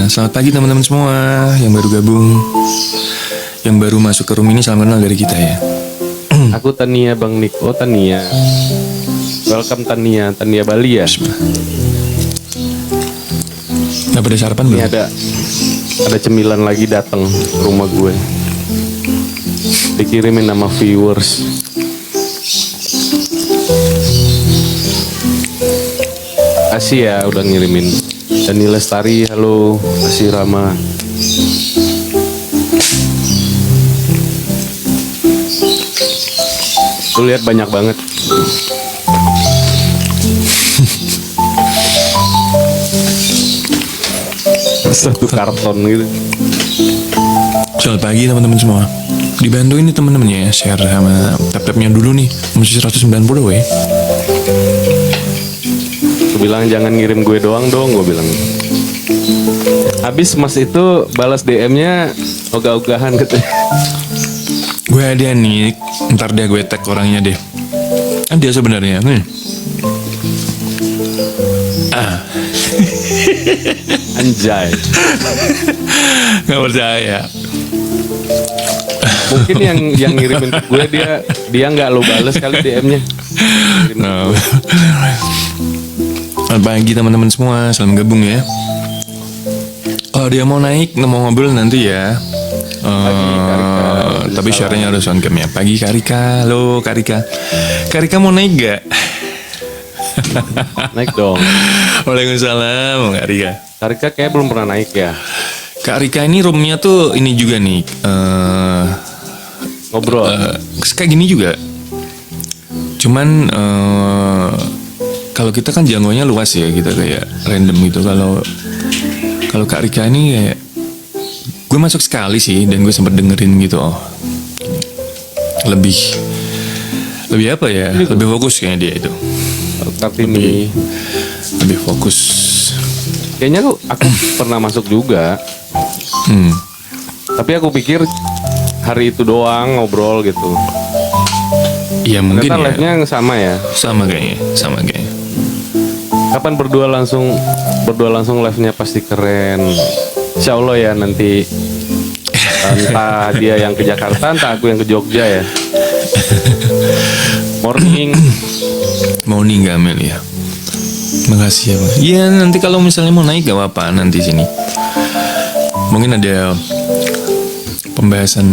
Selamat pagi teman-teman semua yang baru gabung, yang baru masuk ke room ini, salam kenal dari kita ya. Aku Tania Bang Nick. Oh Tania. Welcome Tania Bali ya. Gak pada sarapan belum? Ini ada cemilan lagi datang ke rumah gue. Dikirimin nama viewers. Kasih ya udah ngirimin. Dani Lestari, halo. Kasih Rama. Tuh lihat banyak banget. Satu karton gitu. Selamat pagi teman-teman semua. Dibantu ini teman-temannya ya, share sama tab-tabnya dulu nih. Masih 190 weh. Gue bilang jangan ngirim gue doang dong, gue bilang. Habis mas itu balas DM-nya ogah-ogahan katanya. Gue ada nih, ntar deh gue tag orangnya deh. Kan dia sebenarnya nih. Anjay. Gak percaya. Mungkin yang ngirimin ke gue dia nggak lo balas kali DM-nya. No. Selamat pagi teman-teman semua, salam gabung ya. Kalau dia mau naik, mau ngobrol nanti ya. Tapi syaratnya harus on cam ya. Pagi Karika, halo Karika. Karika mau naik gak? Naik dong. Waalaikumsalam Karika. Karika kayak belum pernah naik ya. Kak Rika ini roomnya tuh ini juga nih. Ngobrol. Kayak gini juga. Cuman kalau kita kan jangkauannya luas ya, kita kayak random gitu. Kalau Kak Rika ini kayak gue masuk sekali sih dan gue sempet dengerin gitu. Lebih apa ya? Lebih fokus kayaknya dia itu. Kartini lebih fokus. kayaknya aku pernah masuk juga. Tapi aku pikir hari itu doang ngobrol gitu. Iya mungkin ternyata ya. live-nya sama ya. Sama kayaknya. Kapan berdua langsung live-nya pasti keren. Insya Allah ya nanti. Entah dia yang ke Jakarta, entah aku yang ke Jogja ya. Morning gak Mel ya. Makasih ya Bang. Iya nanti kalau misalnya mau naik gak apa-apa nanti sini. Mungkin ada pembahasan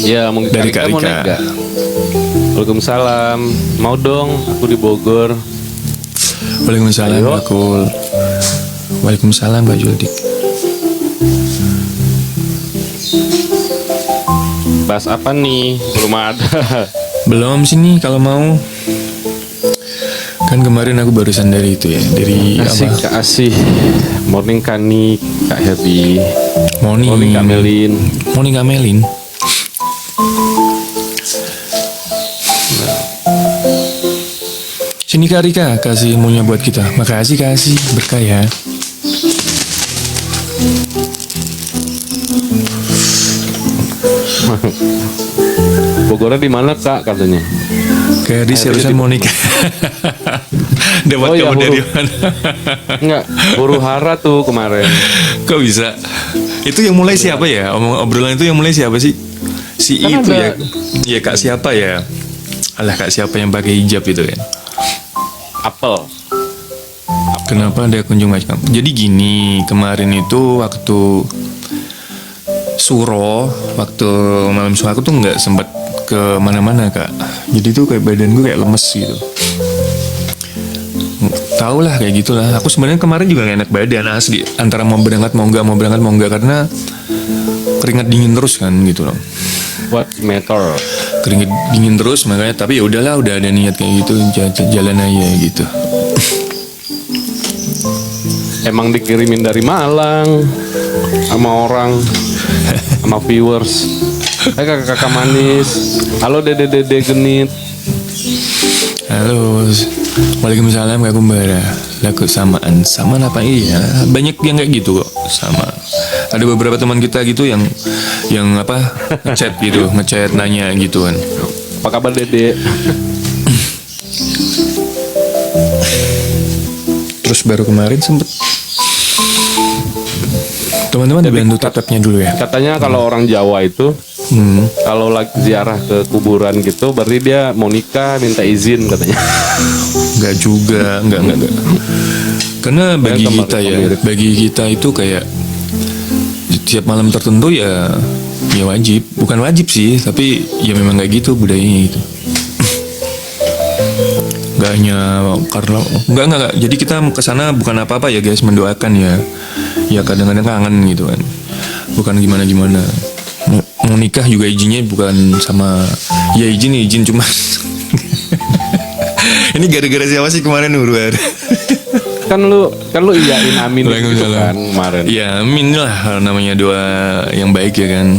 ya mungkin dari Kak mau Rika. naik gak? Waalaikumsalam. Mau dong, aku di Bogor. Waalaikumsalam Ayo. Kak Kul. Waalaikumsalam Kak Juldik. Bahas apa nih? Belum ada. Belum sini kalau mau. Kan kemarin aku barusan dari itu ya, dari Asik apa? Kak Asih. Morning Kani, Kak Happy. Morning Kak Melin. Morning Kak Melin. Sini Kak Rika, kasih ilmunya buat kita. Makasih kasih berkah ya. Bogornya di mana Kak katanya? Kayak di seriusan mau nikah. Dapat Oh iya, kamu dari huru. mana? Enggak, Huru Hara tuh kemarin. Kok bisa? Itu yang mulai siapa ya? Obrolan itu yang mulai siapa sih? Si Kan itu ada- ya. Iya Kak siapa ya? Alah Kak siapa yang pakai hijab itu kan? Apel. Kenapa ada kunjung macam? Jadi gini, kemarin itu waktu waktu malam suara aku tuh nggak sempet ke mana-mana Kak. Jadi tuh kayak badan gue kayak lemes gitu. Tau lah kayak gitulah. Aku sebenarnya kemarin juga gak enak badan asli. Antara mau berangkat mau nggak karena keringat dingin terus kan gitu loh. What matter? Keringat dingin terus makanya. Tapi ya udahlah, udah ada niat kayak gitu, jalan aja gitu. Emang dikirimin dari Malang sama orang, sama viewers. Kakak manis. Halo dede genit. Halo, waalaikumsalam Kak Kumbara. Laku samaan apa iya? Banyak yang kayak gitu kok sama. Ada beberapa teman kita gitu yang apa ngechat gitu, ngechat nanya gitu kan. Apa kabar dede? Terus baru kemarin sempet Teman-teman dibantu tatapnya dulu ya. Katanya kalau orang Jawa itu kalau lagi ziarah ke kuburan gitu, berarti dia mau nikah minta izin katanya. Enggak juga, enggak. Karena bagi kemarin kita ya, mirip. bagi kita itu kayak tiap malam tertentu ya wajib, bukan wajib sih, tapi ya memang kayak gitu budayanya itu. Enggak hanya karena enggak. Jadi kita kesana bukan apa-apa ya guys, mendoakan ya. Ya kadang-kadang kangen gitu kan. Bukan gimana-gimana. Mau nikah juga izinnya bukan sama ya izin cuma ini gara-gara siapa sih kemarin Urwar? kan lu iyain amin gitu kan kemarin. Ya amin lah, namanya doa yang baik ya kan.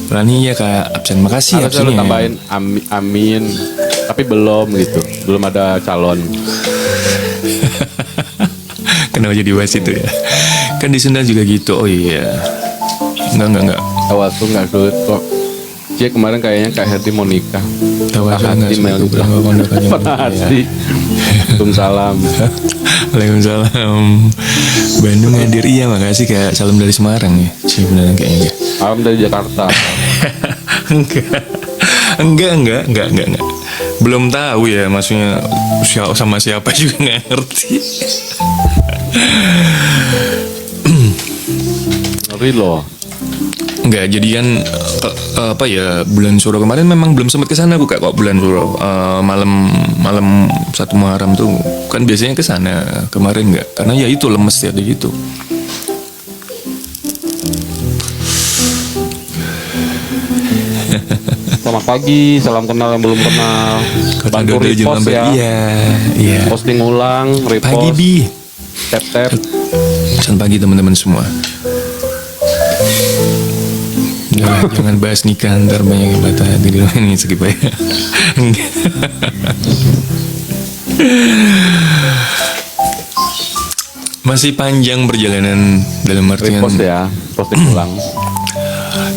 Rani ya kayak absen, makasih Harusnya lu absennya. tambahin amin, tapi belum gitu, belum ada calon. Kenapa jadi bahas itu ya? Kan di Sunda juga gitu. Oh iya. Enggak. Awal tuh nggak sulit kok. Cie kemarin kayaknya Kak Herdi mau nikah. Tahu aja enggak Mel sulit berapa kondokannya. Hati. Waalaikumsalam. Waalaikumsalam. Bandung hadir, iya makasih kayak salam dari Semarang ya. Sih beneran kayaknya. Salam dari Jakarta. Enggak. Belum tahu ya, maksudnya sama siapa juga nggak ngerti. Ngeri loh. Enggak, jadi kan apa ya, bulan Suro kemarin memang belum sempat ke sana aku kok bulan Suro. Malam 1 Muharram tuh kan biasanya ke sana. Kemarin enggak, karena ya itu lemes ya di gitu. Selamat pagi, salam kenal yang belum kenal. Bantu repost ya. Iya. Posting ulang, repost. Pagi Bi. Tap. Selamat pagi teman-teman semua. Jangan bahas nikah, ntar banyak yang patah hati di rumah ini, skip aja. Masih panjang perjalanan dalam artian. Repost ya, posting ulang.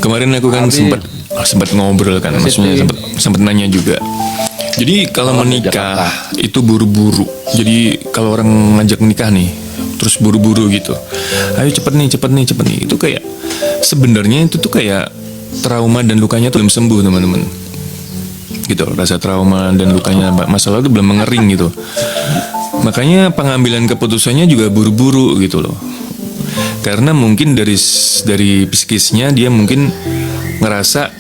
Kemarin aku kan sempat ngobrol kan, maksudnya sempat nanya juga. Jadi kalau menikah itu buru-buru. Jadi kalau orang ngajak nikah nih, terus buru-buru gitu. Ayo cepet nih. Itu kayak sebenarnya itu tuh kayak trauma dan lukanya tuh belum sembuh teman-teman. Gitu, rasa trauma dan lukanya masalah itu belum mengering gitu. Makanya pengambilan keputusannya juga buru-buru gitu loh. Karena mungkin dari psikisnya dia mungkin ngerasa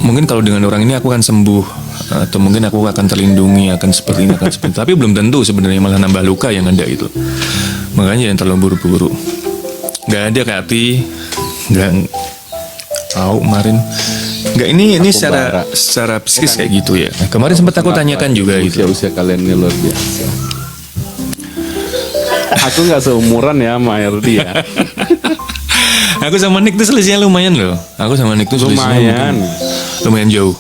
mungkin kalau dengan orang ini aku akan sembuh, atau mungkin aku akan terlindungi, akan seperti ini, tapi belum tentu sebenarnya, malah nambah luka yang ada itu. Makanya jangan terlalu buru-buru. Nggak ada Kak Ati, nggak tahu kemarin. Nggak, ini secara psikis kayak gitu ya. Nah, kemarin sempat aku tanyakan juga itu. Usia kalian ini luar biasa. Aku nggak seumuran ya sama Herdi ya. Aku sama Nick tuh selisihnya lumayan loh. Aku sama Nick tuh selisihnya lumayan jauh.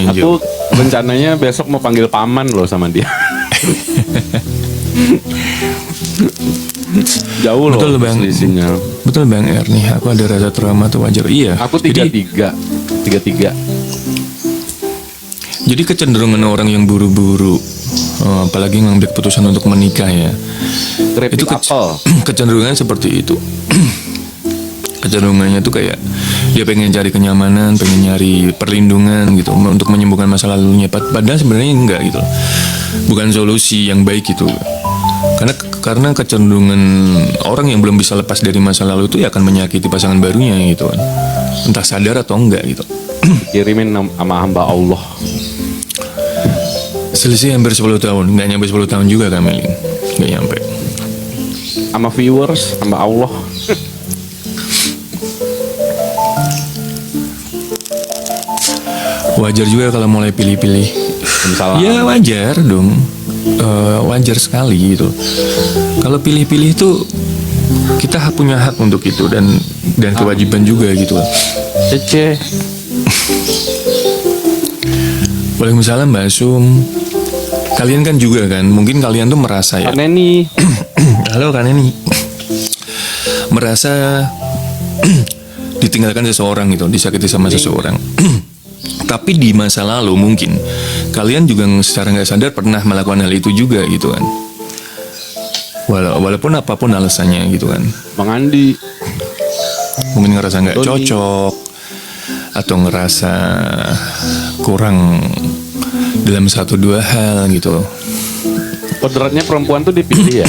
Aku rencananya besok mau panggil paman loh sama dia. Jauh loh selisihnya. Betul Bang Er nih, aku ada rasa trauma tuh wajar. Iya. Aku 33. Jadi kecenderungan orang yang buru-buru, apalagi ngambil keputusan untuk menikah ya, itu kecenderungannya seperti itu. Kecenderungannya tuh kayak dia pengen cari kenyamanan, pengen nyari perlindungan gitu untuk menyembuhkan masa lalunya. Padahal sebenarnya enggak gitu, bukan solusi yang baik gitu. Karena kecenderungan orang yang belum bisa lepas dari masa lalu itu ya akan menyakiti pasangan barunya gitu kan, entah sadar atau enggak gitu. Kirimin sama hamba Allah. Selisih hampir 10 tahun, nggak nyampe 10 tahun juga kami, nggak nyampe. Sama viewers, hamba Allah. Wajar juga kalau mulai pilih-pilih. Ya wajar dong, wajar sekali gitu. Kalau pilih-pilih itu kita punya hak untuk itu dan kewajiban juga gitu. Cece. Waalaikumsalam Mbak Sum. Kalian kan juga kan, mungkin kalian tuh merasa ya. Kak Neni. Halo Kak Neni. Merasa ditinggalkan seseorang gitu, disakiti sama seseorang. Tapi di masa lalu mungkin kalian juga secara nggak sadar pernah melakukan hal itu juga gitu kan. Walaupun apapun alasannya gitu kan. Bang Andi. Mungkin ngerasa nggak Doni. cocok atau ngerasa kurang dalam satu dua hal gitu. Kodratnya perempuan tuh dipilih ya.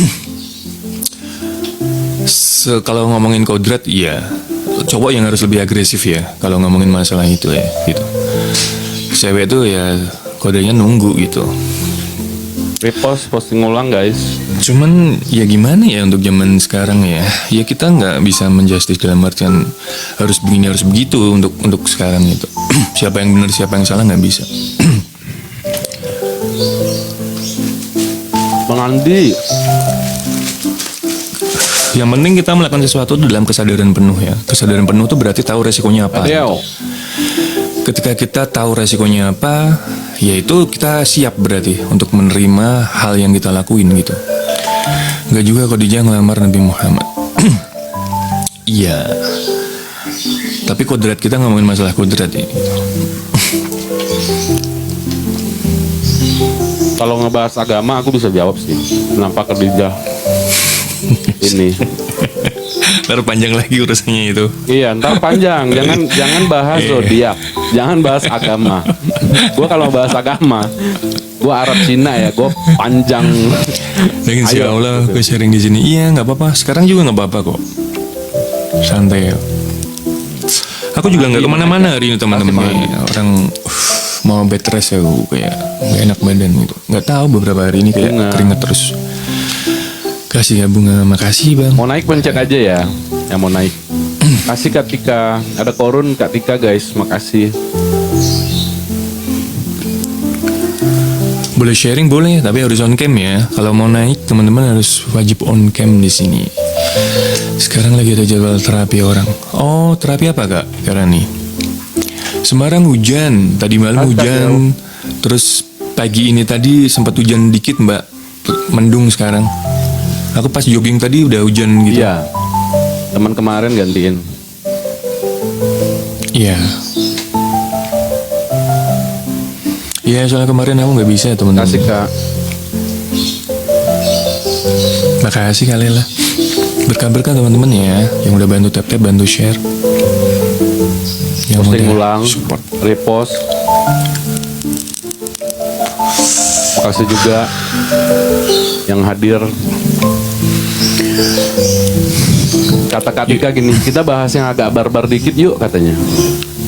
Kalau ngomongin kodrat, iya, cowok yang harus lebih agresif ya. Kalau ngomongin masalah itu ya, gitu. Cewek tuh ya kodenya nunggu gitu. Repost, posting ulang guys. Cuman ya gimana ya untuk zaman sekarang ya. Ya kita nggak bisa menjustis dalam artian harus begini harus begitu untuk sekarang itu. Siapa yang benar siapa yang salah nggak bisa. Bang Andi. Yang penting kita melakukan sesuatu dalam kesadaran penuh ya. Kesadaran penuh itu berarti tahu resikonya apa. Adeo. Ketika kita tahu resikonya apa, yaitu kita siap berarti untuk menerima hal yang kita lakuin gitu. Nggak juga Khadijah ngelamar Nabi Muhammad. Iya. Tapi kodrat kita ngomongin masalah kodrat ini. Kalau ngebahas agama aku bisa jawab sih. Kenapa Khadijah ini? Ntar panjang lagi urusannya itu. Iya, ntar panjang. Jangan bahas zodiak. Jangan bahas agama. Gue kalau bahas agama, gue Arab Cina ya, gue panjang. Dan insya Ayo. Allah gue sharing di sini. Iya nggak apa-apa. Sekarang juga nggak apa-apa kok. Santai ya. Aku juga nggak kemana-mana hari ini teman-teman. Orang mau bed rest ya, kayak nggak enak badan gitu. Nggak tahu beberapa hari ini kayak Bunga. keringet terus. Kasih ya bunga, makasih bang. Mau naik pencet aja ya, yang mau naik. Kasih Kak Tika, ada korun Kak Tika guys, makasih. Boleh sharing boleh, tapi harus on cam ya. Kalau mau naik teman-teman harus wajib on cam di sini. Sekarang lagi ada jadwal terapi orang. Oh terapi apa kak? Karena nih Semarang hujan, tadi malam hujan, terus pagi ini tadi sempat hujan dikit mbak, mendung sekarang. Aku pas jogging tadi udah hujan gitu. Iya, teman kemarin gantiin. Iya. Iya soalnya kemarin aku nggak bisa teman-teman. Kasih Kak. Makasih kali lah. Berkah-berkah teman-teman ya, yang udah bantu tap-tap, bantu share. Yang Posting udah ulang, support. repost. Makasih juga yang hadir. Kata Kak Tika gini, kita bahas yang agak barbar dikit yuk katanya.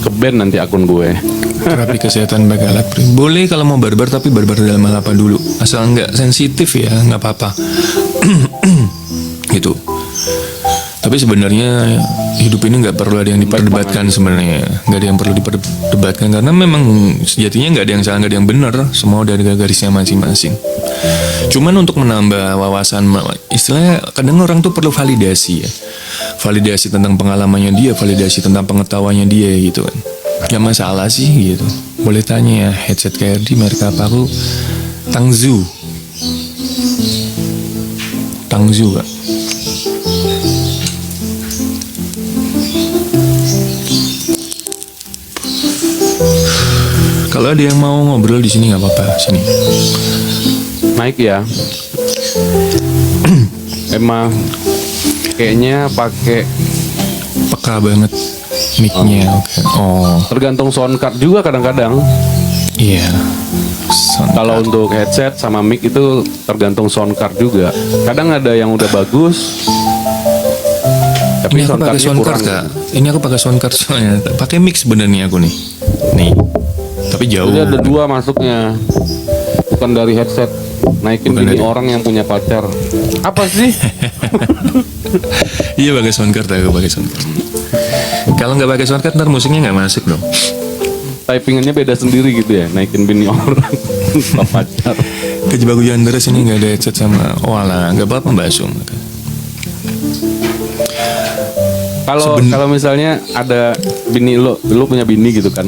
Ke-ban nanti akun gue. Terapi kesehatan bagi alat prim. Boleh kalau mau barbar, tapi barbar dalam hal apa dulu. Asal nggak sensitif ya, nggak apa-apa. Gitu. Tapi sebenarnya hidup ini nggak perlu ada yang diperdebatkan sebenarnya. Nggak ada yang perlu diperdebatkan karena memang sejatinya nggak ada yang salah, nggak ada yang benar. Semua dari garisnya masing-masing. Cuman untuk menambah wawasan, istilahnya kadang orang tuh perlu validasi ya. Validasi tentang pengalamannya dia, validasi tentang pengetahuannya dia gitu kan. Gak masalah sih gitu. Boleh tanya ya, headset KRD merek apa? Aku Tangzu. Tangzu kak. Kalau ada yang mau ngobrol di sini nggak apa-apa, sini. Naik ya. Emang kayaknya pakai Peka banget mic-nya, oke. Oh, tergantung sound card juga kadang-kadang. iya. Sound Kalau card. untuk headset sama mic itu tergantung sound card juga. Kadang ada yang udah bagus, tapi Ini aku sound pakai cardnya sound card kurang. kak. Ini aku pakai sound card soalnya. Pakai mix sebenarnya aku nih. Nih. Tapi jauh. Jadi ada dua masuknya, bukan dari headset. Naikin Bukan bini dari- orang yang punya pacar. Apa sih? Iya pakai sound card, aku pakai sound card. Kalau nggak pakai sound card ntar musiknya nggak masuk dong. Typingannya beda sendiri gitu ya. Naikin bini orang sama pacar. Kejebak hujan deras ini nggak ada headset sama. Oh alah, nggak apa-apa Mbak Sum. Kalau misalnya ada bini lo punya bini gitu kan.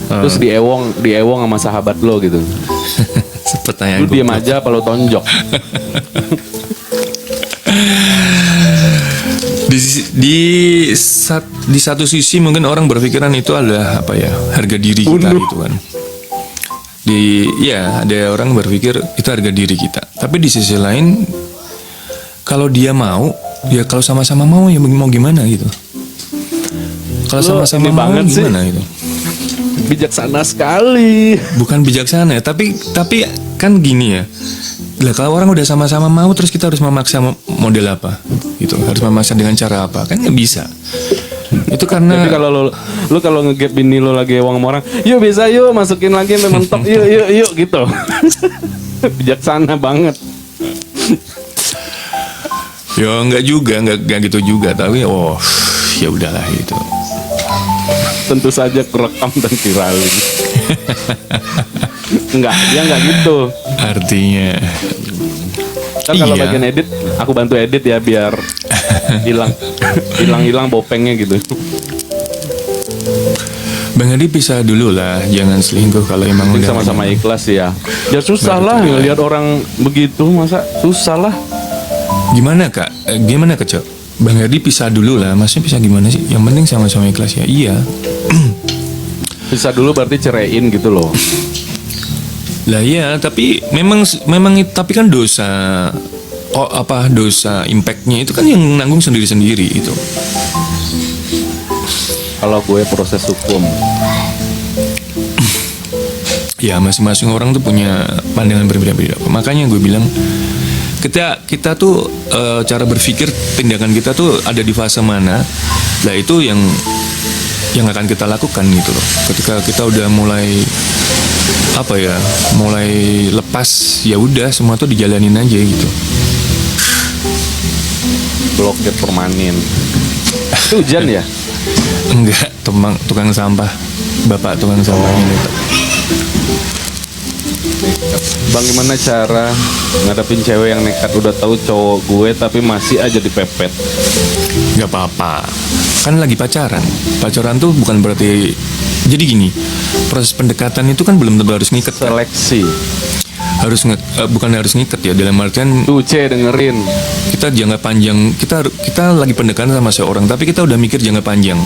Terus diewong sama sahabat lo gitu. Pertanyaan Lu diem aja apa lo tonjok? di satu sisi mungkin orang berpikiran itu adalah apa ya, harga diri kita gitu kan. Ada orang berpikir itu harga diri kita. Tapi di sisi lain kalau dia mau, ya kalau sama-sama mau ya mau gimana gitu. Kalau Lu sama-sama ini mau banget sih. gimana gitu. Bijaksana sekali. Bukan bijaksana ya, tapi kan gini ya. Lah kalau orang udah sama-sama mau terus kita harus memaksa model apa gitu. Harus memaksa dengan cara apa? Kan nggak bisa. Itu karena Jadi kalau lu kalau ngegap bini lu lagi ewang sama orang, yuk bisa yuk masukin lagi sampai mentok, yuk gitu. Bijaksana banget. ya nggak juga, nggak gitu juga, tapi ya udahlah gitu. Tentu saja kerekam dan viralin. Dia enggak gitu. Artinya Kan kalau Iya. bagian edit, aku bantu edit ya biar hilang bopengnya gitu. Bang Adi pisah dulu lah, jangan selingkuh kalau emang Mungkin udah sama-sama ikhlas ya. Ya susah lah ngelihat orang begitu, masa susah lah. Gimana kak? Gimana kak Cok? Bang Adi pisah dulu lah, maksudnya pisah gimana sih? Yang penting sama-sama ikhlas ya. Iya. Bisa dulu berarti ceraiin gitu loh. Lah iya, tapi memang tapi kan dosa dosa impactnya itu kan yang nanggung sendiri-sendiri itu. Kalau gue proses hukum. Ya masing-masing orang tuh punya pandangan berbeda-beda. Makanya gue bilang kita tuh cara berpikir tindakan kita tuh ada di fase mana. Lah itu yang akan kita lakukan gitu loh. Ketika kita udah mulai mulai lepas, ya udah semua tuh dijalanin aja gitu. Blokir permanen. Itu hujan ya? Enggak, tukang sampah, bapak tukang sampahnya itu. Bang, gimana cara ngadepin cewek yang nekat udah tahu cowok gue tapi masih aja dipepet? Gak apa-apa, kan lagi pacaran. Pacaran tuh bukan berarti. Jadi gini, proses pendekatan itu kan belum tentu harus ngiket. Seleksi. Bukan harus ngiket ya, dalam artian Tuh C dengerin. kita jangka panjang, kita lagi pendekatan sama seorang, tapi kita udah mikir jangka panjang,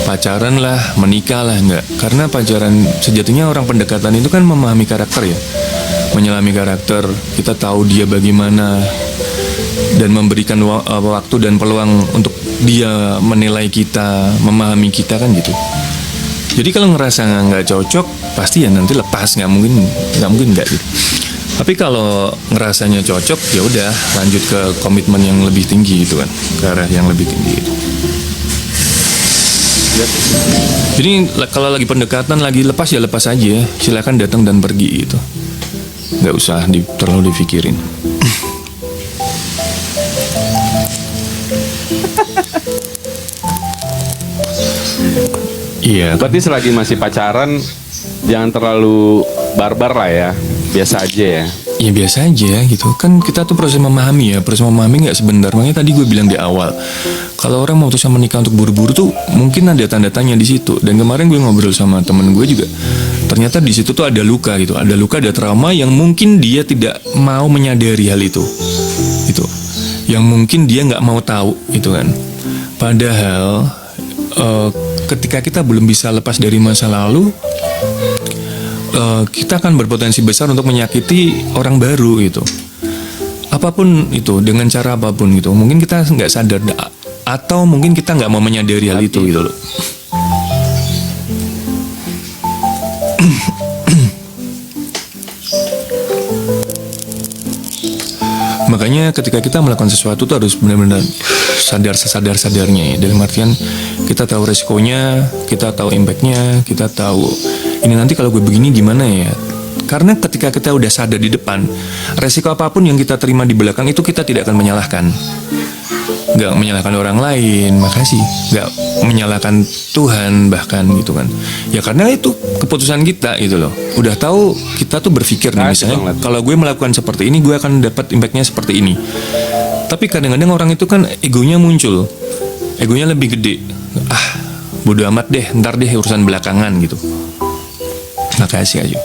pacaran lah, menikah lah, enggak. Karena pacaran sejatinya orang pendekatan itu kan memahami karakter ya, menyelami karakter, kita tahu dia bagaimana dan memberikan waktu dan peluang untuk dia menilai kita, memahami kita kan gitu. Jadi kalau ngerasa nggak cocok, pasti ya nanti lepas, nggak mungkin nggak gitu. Tapi kalau ngerasanya cocok, ya udah lanjut ke komitmen yang lebih tinggi itu kan, ke arah yang lebih tinggi itu. Jadi kalau lagi pendekatan, lagi lepas ya lepas aja, silakan datang dan pergi gitu, nggak usah terlalu dipikirin. Iya. Berarti selagi masih pacaran jangan terlalu barbar lah ya. Biasa aja ya. Ya biasa aja gitu. Kan kita tuh proses memahami ya. Proses memahami gak sebentar. Makanya tadi gue bilang di awal, kalau orang mau memutuskan menikah untuk buru-buru tuh mungkin ada tanda tanya di situ. Dan kemarin gue ngobrol sama temen gue juga, ternyata di situ tuh ada luka gitu. Ada luka, ada trauma yang mungkin dia tidak mau menyadari hal itu. Gitu. Yang mungkin dia gak mau tahu gitu kan. Padahal ketika kita belum bisa lepas dari masa lalu, kita akan berpotensi besar untuk menyakiti orang baru gitu. Apapun itu, dengan cara apapun gitu. Mungkin kita nggak sadar, atau mungkin kita nggak mau menyadari hal itu gitu loh. Makanya ketika kita melakukan sesuatu tuh harus benar-benar sesadar-sadarnya ya. Dalam artian kita tahu resikonya, kita tahu impactnya, kita tahu ini nanti kalau gue begini gimana ya. Karena ketika kita udah sadar di depan, resiko apapun yang kita terima di belakang itu kita tidak akan menyalahkan. Gak menyalahkan orang lain, makasih. Gak menyalahkan Tuhan bahkan gitu kan. Ya karena itu keputusan kita gitu loh. Udah tahu kita tuh berpikir nih misalnya, kalau gue melakukan seperti ini, gue akan dapat impactnya seperti ini. Tapi kadang-kadang orang itu kan egonya muncul. Egonya lebih gede. Bodo amat deh, ntar deh urusan belakangan gitu. Makasih aja.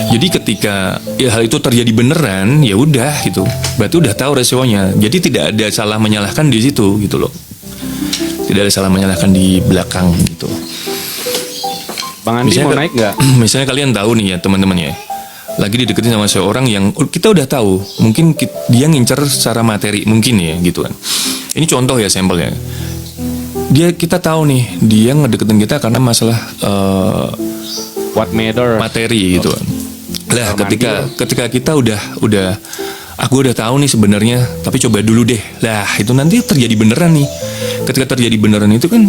Jadi ketika hal itu terjadi beneran, ya udah gitu. Berarti udah tahu resikonya. Jadi tidak ada salah menyalahkan di situ gitu loh. Tidak ada salah menyalahkan di belakang gitu. Bang Andi mau naik nggak? Misalnya kalian tahu nih ya teman-teman ya, lagi dideketin sama seorang yang kita udah tahu mungkin dia ngincer secara materi mungkin ya gitu kan. Ini contoh ya, sampel ya. Kita tahu nih dia ngedeketin kita karena masalah What matter? materi gitu kan. Lah ketika kita udah aku udah tahu nih sebenarnya, tapi coba dulu deh. Lah itu nanti terjadi beneran nih. Ketika terjadi beneran itu kan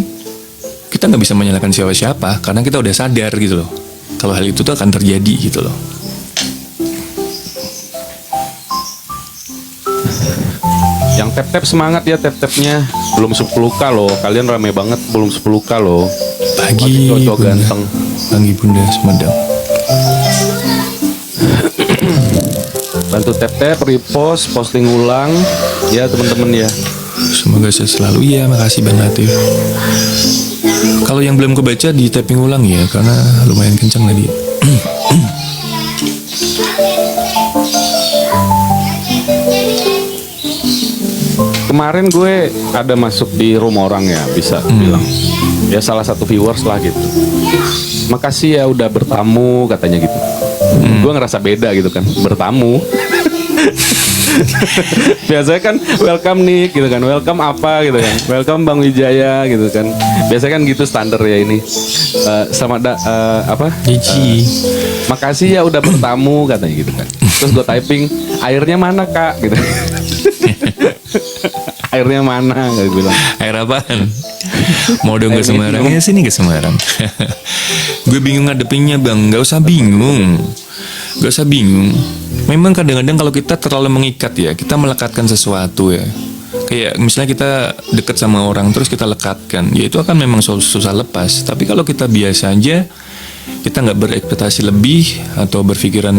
kita nggak bisa menyalahkan siapa-siapa karena kita udah sadar gitu loh kalau hal itu tuh akan terjadi gitu loh. Yang tap-tap semangat ya, tap-tapnya belum 10k loh. Kalian rame banget, belum 10k loh. Pagi cowok bunda, ganteng. pagi bunda Sumedang. Bantu tap-tap, repost, posting ulang ya teman-teman ya. Semoga saya selalu, ya makasih Bang Latif. Kalau yang belum kebaca di tapping ulang ya, karena lumayan kencang tadi. Kemarin gue ada masuk di room orang ya, bisa bilang ya salah satu viewers lah gitu. Makasih ya udah bertamu katanya gitu. Gue ngerasa beda gitu kan, bertamu. Biasanya kan welcome nih gitu kan, welcome apa gitu kan, welcome Bang Wijaya gitu kan. Biasanya kan gitu standar ya ini. Makasih ya udah bertamu katanya gitu kan. Terus gue typing, airnya mana kak gitu. Airnya mana gak bilang. Air apaan? Mau dong ke Semarang ya, sini ke Semarang. Gue bingung ngadepinnya Bang. Gak usah bingung. Memang kadang-kadang kalau kita terlalu mengikat ya, kita melekatkan sesuatu ya. Kayak misalnya kita deket sama orang terus kita lekatkan, ya itu akan memang susah lepas. Tapi kalau kita biasa aja, kita nggak berekspektasi lebih atau berpikiran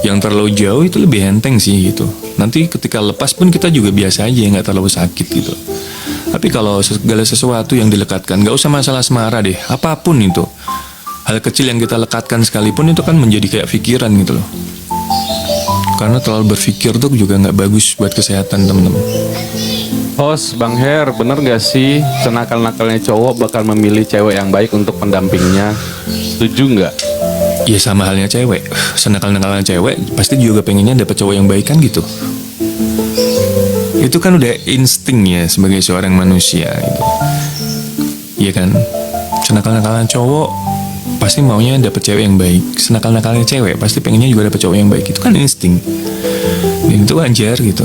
yang terlalu jauh, itu lebih enteng sih gitu. Nanti ketika lepas pun kita juga biasa aja, nggak terlalu sakit gitu. Tapi kalau segala sesuatu yang dilekatkan, nggak usah masalah asmara deh, apapun itu, hal kecil yang kita lekatkan sekalipun itu kan menjadi kayak pikiran gitu loh. Karena terlalu berpikir tuh juga nggak bagus buat kesehatan teman-teman. Host Bang Her, bener gak sih senakal-nakalnya cowok bakal memilih cewek yang baik untuk pendampingnya? Setuju nggak? Ya sama halnya cewek, senakal-nakalnya cewek pasti juga pengennya dapet cowok yang baik kan gitu. Itu kan udah insting ya sebagai seorang manusia gitu. Iya kan? Senakal-nakalnya cowok pasti maunya dapet cewek yang baik. Senakal-nakalnya cewek pasti pengennya juga dapet cowok yang baik. Itu kan insting. Dan itu wajar gitu.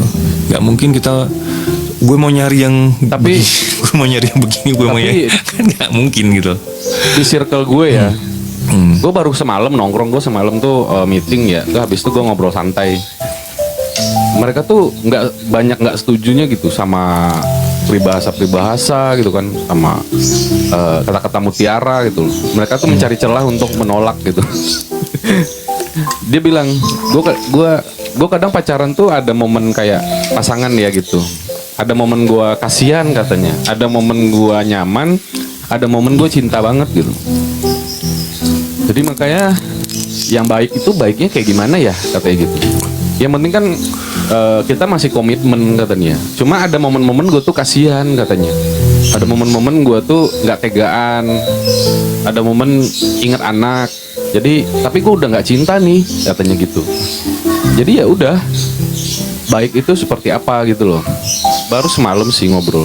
Gak mungkin kita gue mau nyari yang gue mau nyari yang begini, gue mau nyari kan nggak mungkin gitu. Di circle gue ya, gue baru semalam nongkrong, gue semalam tuh meeting ya, tuh habis itu gue ngobrol santai. Mereka tuh nggak setujunya gitu sama peribahasa gitu kan, sama kata-kata mutiara gitu. Mereka tuh mencari celah untuk menolak gitu. Dia bilang, gue kadang pacaran tuh ada momen kayak pasangan ya gitu. Ada momen gue kasihan katanya, ada momen gue nyaman, ada momen gue cinta banget gitu. Jadi makanya yang baik itu baiknya kayak gimana ya katanya gitu. Yang penting kan kita masih komitmen katanya. Cuma ada momen-momen gue tuh kasihan katanya. Ada momen-momen gue tuh nggak tegaan. Ada momen ingat anak. Jadi tapi gue udah nggak cinta nih katanya gitu. Jadi ya udah, baik itu seperti apa gitu loh. Baru semalam sih ngobrol.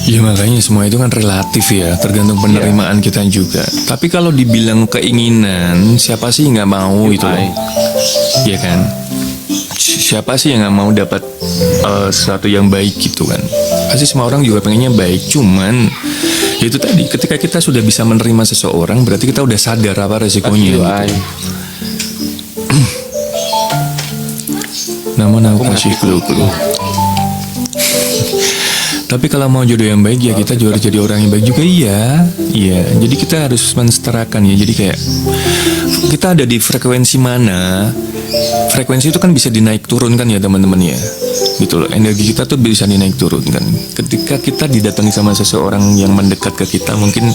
Ya makanya semua itu kan relatif ya, tergantung penerimaan kita juga. Tapi kalau dibilang keinginan, siapa sih nggak mau itu loh? Iya kan? Siapa sih yang nggak mau dapat sesuatu yang baik gitu kan? Pasti semua orang juga pengennya baik. Cuman ya itu tadi, ketika kita sudah bisa menerima seseorang, berarti kita udah sadar apa resikonya. Gitu. Namun aku kasih clue. Tapi kalau mau jodoh yang baik ya kita juga harus jadi orang yang baik juga, iya. Jadi kita harus mensetarakan ya. Jadi kayak kita ada di frekuensi mana. Frekuensi itu kan bisa dinaik turunkan ya teman-teman ya. Gitu loh. Energi kita tuh bisa dinaik turunkan. Ketika kita didatangi sama seseorang yang mendekat ke kita, mungkin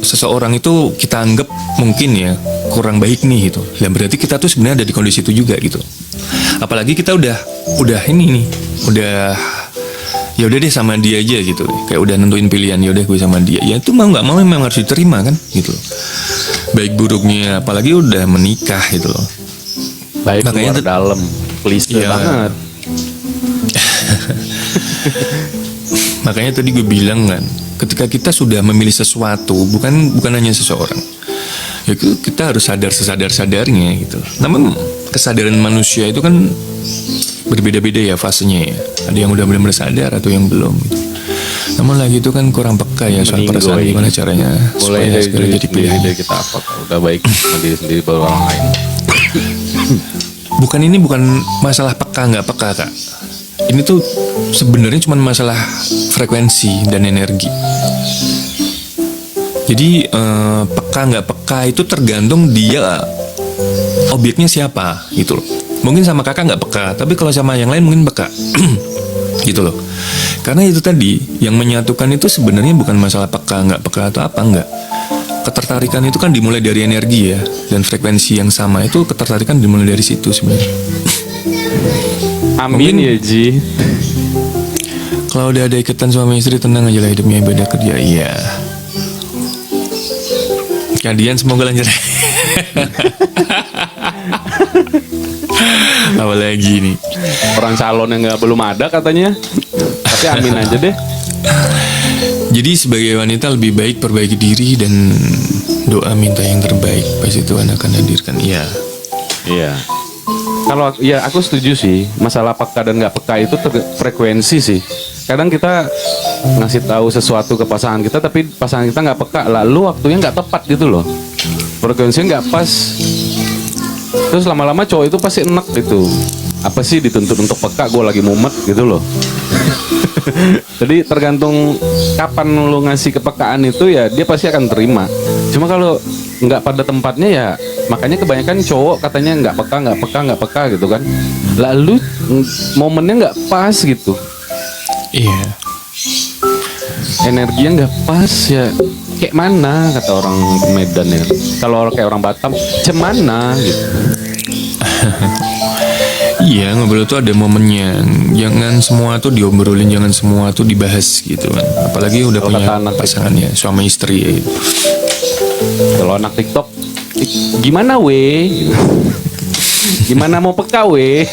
seseorang itu kita anggap mungkin ya kurang baik nih gitu. Dan berarti kita tuh sebenarnya ada di kondisi itu juga gitu. Apalagi kita udah ini nih, ya udah deh sama dia aja gitu. Kayak udah nentuin pilihan, ya udah gue sama dia. Ya itu mau nggak mau memang harus diterima kan gitu. baik buruknya, apalagi udah menikah gitu loh. Baik Makanya luar dalam, klise Iya. banget. Makanya tadi gue bilang kan, ketika kita sudah memilih sesuatu, bukan hanya seseorang, ya kita harus sadar sesadar-sadarnya gitu. Namun kesadaran manusia itu kan berbeda-beda ya fasenya ya. Ada yang udah benar-benar sadar atau yang belum gitu. Namun lagi itu kan kurang peka ya soal perasaan, Meninggoy. gimana caranya Mulai supaya dari segera diri jadi sendiri pilihan. deh kita apa? Udah baik sama diri sendiri baru orang lain. Ini bukan masalah peka nggak peka kak. Ini tuh sebenarnya cuma masalah frekuensi dan energi. Jadi peka nggak peka itu tergantung dia objeknya siapa gitu loh. Mungkin sama kakak nggak peka, tapi kalau sama yang lain mungkin peka. Gitu loh. Karena itu tadi yang menyatukan itu sebenarnya bukan masalah peka nggak peka atau apa nggak. Ketertarikan itu kan dimulai dari energi ya, dan frekuensi yang sama itu ketertarikan dimulai dari situ sebenarnya. Amin Mungkin- ya Ji. Kalau udah ada ikatan suami istri, tenang aja lah hidupnya, ibadah kerja. Iya. Kalian semoga lancar. Apalagi nih. Orang calon yang belum ada katanya. Tapi amin aja deh. Jadi sebagai wanita lebih baik perbaiki diri dan doa minta yang terbaik. Pasti Tuhan akan hadirkan. Iya. Iya. Kalau ya aku setuju sih, masalah peka dan nggak peka itu frekuensi sih. Kadang kita ngasih tahu sesuatu ke pasangan kita, tapi pasangan kita nggak peka, lalu waktunya nggak tepat gitu loh. Frekuensinya nggak pas. Terus lama-lama cowok itu pasti enek gitu. Apa sih dituntut untuk peka? Gue lagi mumet gitu loh. Jadi tergantung kapan lu ngasih kepekaan itu ya dia pasti akan terima. Cuma kalau nggak pada tempatnya ya makanya kebanyakan cowok katanya nggak peka gitu kan. Lalu momennya nggak pas gitu, Iya. energinya nggak pas ya. Kayak mana kata orang Medan ya. Kalau kayak orang Batam, cemana gitu. Iya, ngobrol tuh ada momennya. Jangan semua tuh diobrolin, jangan semua tuh dibahas gitu kan. Apalagi udah Kalau punya kata anak pasangannya, suami istri ya gitu. Kalau anak TikTok, gimana we? Gimana mau peka we?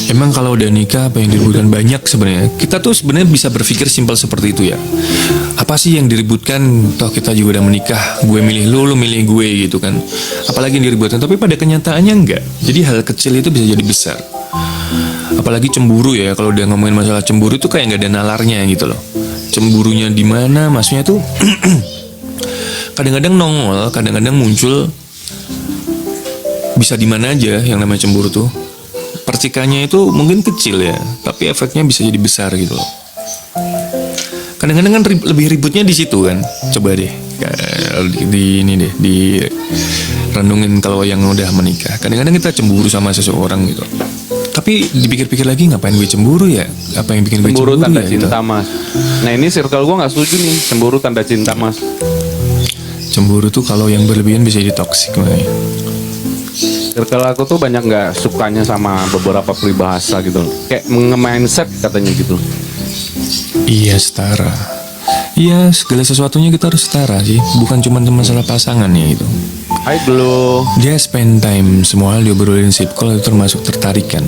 Emang kalau udah nikah apa yang diributkan banyak sebenarnya. Kita tuh sebenarnya bisa berpikir simpel seperti itu ya. Apa sih yang diributkan? Toh kita juga udah menikah. Gue milih lu milih gue gitu kan. Apalagi yang diributkan. Tapi pada kenyataannya enggak. Jadi hal kecil itu bisa jadi besar. Apalagi cemburu ya. Kalau udah ngomongin masalah cemburu itu kayak nggak ada nalarnya gitu loh. Cemburunya di mana? Maksudnya tuh kadang-kadang nongol, kadang-kadang muncul. Bisa di mana aja yang namanya cemburu tuh. Percikannya itu mungkin kecil ya, tapi efeknya bisa jadi besar gitu loh. Kadang-kadang kan lebih ributnya di situ kan. Coba deh di ini deh, di renungin kalau yang udah menikah. Kadang-kadang kita cemburu sama seseorang gitu. Tapi dipikir-pikir lagi, ngapain gue cemburu ya? Apa yang bikin gue Cemburu cemburu tanda ya? Gitu. cinta mas. Nah ini circle gue nggak setuju nih, cemburu tanda cinta mas. Cemburu tuh kalau yang berlebihan bisa jadi toksik makanya. Circle aku tuh banyak nggak sukanya sama beberapa peribahasa gitu, kayak mindset katanya gitu. Iya, setara. Iya, segala sesuatunya kita harus setara sih. Bukan cuma masalah pasangan ya itu. Hai Glow. Dia spend time, semua hal diobrolin sip call itu termasuk tertarikan.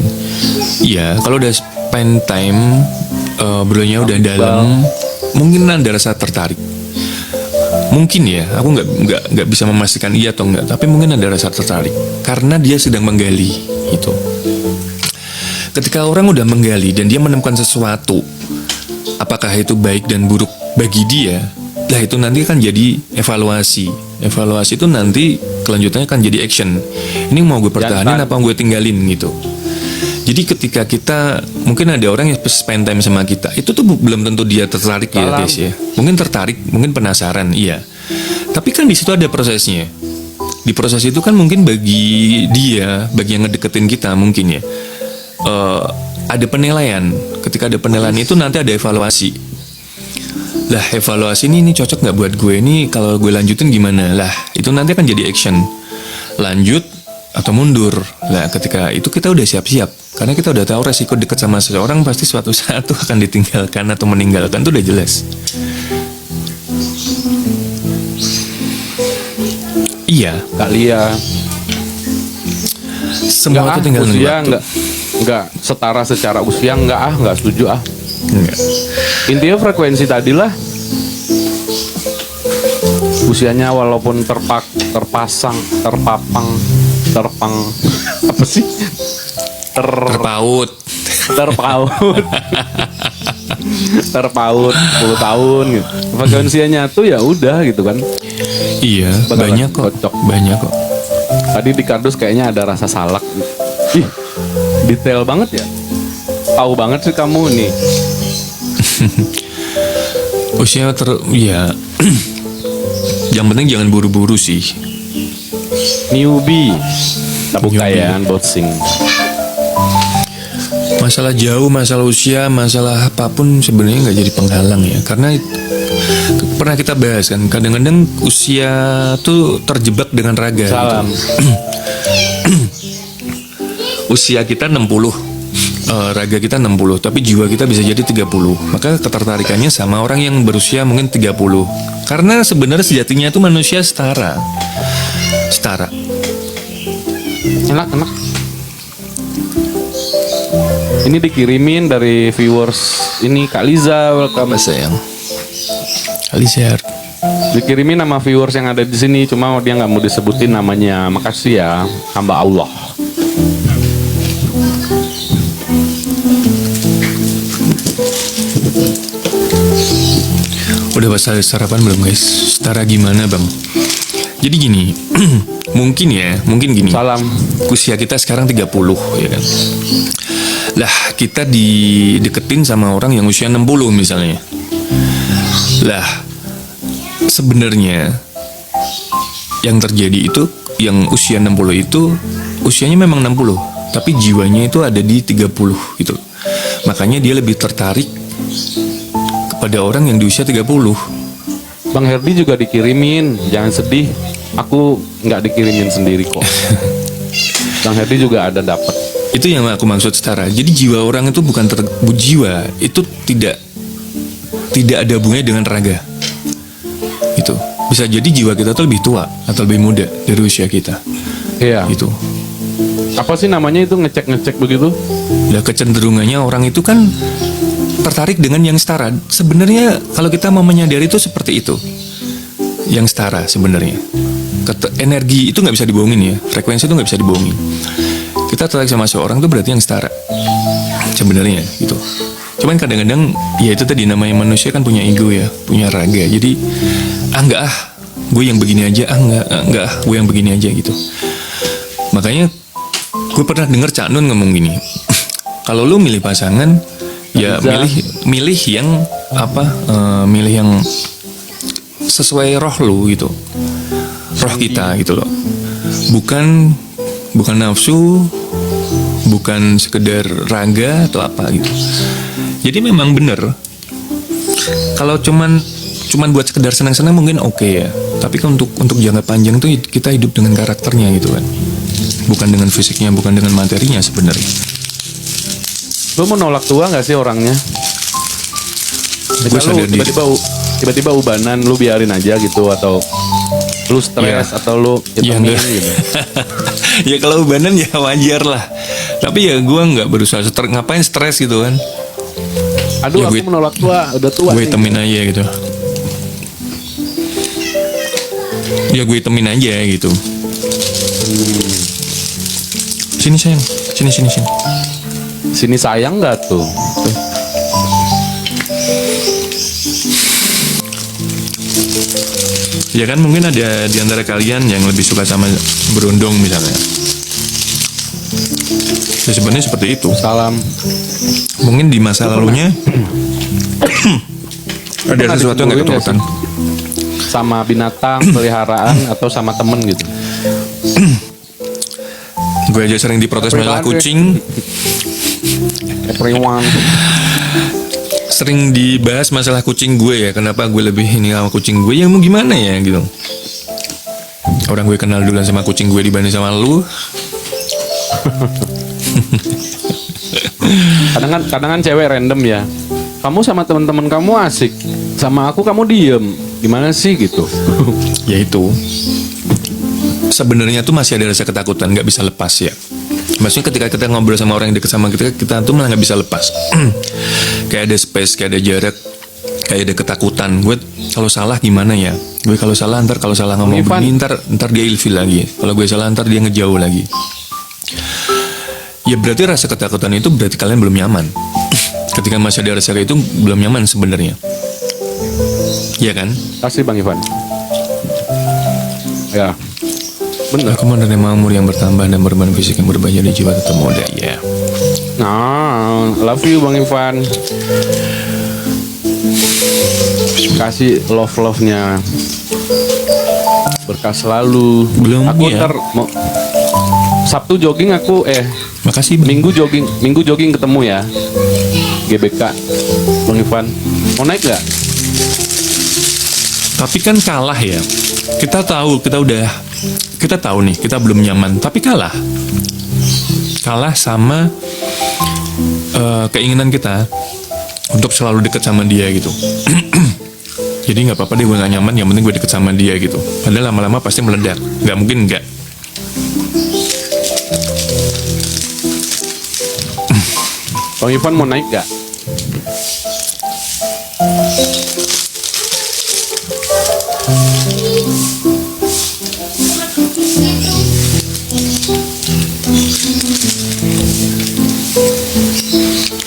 Iya, kalau udah spend time, obrolannya udah dalam, mungkin ada rasa tertarik. Mungkin ya, aku nggak bisa memastikan iya atau enggak, tapi mungkin ada rasa tertarik karena dia sedang menggali itu. Ketika orang udah menggali dan dia menemukan sesuatu, apakah itu baik dan buruk bagi dia, lah itu nanti kan jadi evaluasi. Evaluasi itu nanti kelanjutannya kan jadi action. Ini mau gue pertahanin apa gue tinggalin gitu. Jadi ketika kita, mungkin ada orang yang spend time sama kita, itu tuh belum tentu dia tertarik ya guys ya. Mungkin tertarik, mungkin penasaran, iya. Tapi kan di situ ada prosesnya. Di proses itu kan mungkin bagi dia, bagi yang ngedeketin kita mungkin ya, ada penilaian. Ketika ada penilaian itu nanti ada evaluasi. Lah evaluasi ini cocok nggak buat gue, ini kalau gue lanjutin gimana? Lah itu nanti akan jadi action. Lanjut atau mundur. Lah ketika itu kita udah siap-siap. Karena kita udah tahu resiko dekat sama seseorang pasti suatu saat tuh akan ditinggalkan atau meninggalkan tuh udah jelas. Iya, kali ya. semua itu tinggal nunggu usia waktu. nggak setara secara usia, nggak setuju ah. Enggak. Intinya frekuensi tadi lah. Usianya walaupun terpapang apa sih? Terpaut. Terpaut 10 tahun gitu. Frekuensinya tuh ya udah gitu kan. Iya, Bakal banyak kok. cocok. Banyak kok. Tadi di kardus kayaknya ada rasa salak. Ih, detail banget ya. Tahu banget sih kamu nih. Usia ya. Yang penting jangan buru-buru sih. Newbie. Tabuk Newbie. kayan boxing. Masalah jauh, masalah usia, masalah apapun sebenarnya nggak jadi penghalang ya. Karena pernah kita bahas kan, kadang-kadang usia tuh terjebak dengan raga. Salam. Gitu. Usia kita 60, raga kita 60, tapi jiwa kita bisa jadi 30. Maka ketertarikannya sama orang yang berusia mungkin 30. Karena sebenarnya sejatinya itu manusia setara. Enak. Ini dikirimin dari viewers ini Kak Liza, welcome. Apa sayang? Alisar. Dikirimin nama viewers yang ada di sini, cuma dia nggak mau disebutin namanya. Makasih ya, hamba Allah. Udah pasal sarapan belum guys? Setara gimana bang? Jadi gini, mungkin gini. Salam. Usia kita sekarang 30 ya kan. Lah kita dideketin sama orang yang usia 60 misalnya. Lah sebenarnya yang terjadi itu yang usia 60 itu usianya memang 60, tapi jiwanya itu ada di 30 gitu. Makanya dia lebih tertarik kepada orang yang di usia 30. Bang Herdi juga dikirimin, jangan sedih. Aku nggak dikirimin sendiri kok. Bang Herdi juga ada dapat. Itu yang aku maksud setara. Jadi jiwa orang itu bukan jiwa itu tidak ada hubungannya dengan raga. Itu bisa jadi jiwa kita tuh lebih tua atau lebih muda dari usia kita. Iya. Gitu. Apa sih namanya itu ngecek begitu? Nah kecenderungannya orang itu kan tertarik dengan yang setara. Sebenarnya kalau kita mau menyadari itu seperti itu. Yang setara sebenarnya. Energi itu nggak bisa dibohongin ya. Frekuensi itu nggak bisa dibohongin. Kita tertarik sama seorang itu berarti yang setara. Sebenarnya gitu. Cuman kadang-kadang ya itu tadi namanya manusia kan punya ego ya, punya raga. Jadi gue yang begini aja, gue yang begini aja gitu. Makanya gue pernah denger Cak Nun ngomong gini. Kalau lu milih pasangan ya milih yang milih yang sesuai roh lu gitu, roh kita gitu loh, bukan nafsu, bukan sekedar raga atau apa gitu. Jadi memang bener kalau cuman buat sekedar senang-senang mungkin oke ya, tapi kan untuk jangka panjang tuh kita hidup dengan karakternya gitu kan, bukan dengan fisiknya, bukan dengan materinya sebenarnya. Lu mau nolak tua nggak sih orangnya? Gue sadar diri. Tiba-tiba ubanan, lu biarin aja gitu, atau lu stres, atau lu hitamin gitu. Ya kalau ubanan ya wajar lah. Tapi ya gue nggak berusaha ngapain stres gitu kan. Aduh, Ya, aku menolak tua, udah tua gue nih. temin aja gitu. Ya gue temin aja gitu. Sini sayang, sini. Sini sayang nggak tuh? Ya kan mungkin ada di antara kalian yang lebih suka sama berondong misalnya. Ya sebenarnya seperti itu. Salam. Mungkin di masa lalunya ada sesuatu yang gak dicemburuin keturutan. Sama binatang, peliharaan, atau sama temen gitu. Gue aja sering diprotes masalah kucing. Everyone. Sering dibahas masalah kucing gue ya. Kenapa gue lebih ini sama kucing gue, ya mau gimana ya gitu. Orang gue kenal duluan sama kucing gue dibanding sama lu. Kadang kan cewek random ya. Kamu sama teman-teman kamu asik, sama aku kamu diem. Gimana sih gitu? Ya itu. Sebenarnya tuh masih ada rasa ketakutan, nggak bisa lepas ya. Maksudnya ketika kita ngobrol sama orang yang deket sama kita tuh malah nggak bisa lepas. Kayak ada space, kayak ada jarak, kayak ada ketakutan. Gue kalau salah gimana ya? Gue kalau salah ngomong begini, ntar dia ilfil lagi. Kalau gue salah ntar dia ngejauh lagi. Ya berarti rasa ketakutan itu berarti kalian belum nyaman. Ketika masih ada rasa kayak itu belum nyaman sebenarnya. Iya kan? Kasih Bang Ivan. Ya. Bener. Aku menerima umur yang bertambah dan beban fisik yang berubah jadi jiwa tetap muda. Ya. Nah, love you Bang Ivan. Kasih love-nya. Berkah selalu. Belum aku ya. ntar mau Sabtu jogging aku Makasih Bang. Minggu jogging ketemu ya. GBK Bang Ivan. Mau naik gak? Tapi kan kalah ya. Kita tahu nih kita belum nyaman, tapi kalah sama keinginan kita untuk selalu dekat sama dia gitu. Jadi nggak apa-apa deh gue nggak nyaman, yang penting gue deket sama dia gitu. Padahal lama-lama pasti meledak, nggak mungkin nggak. Bang Ivan mau naik gak?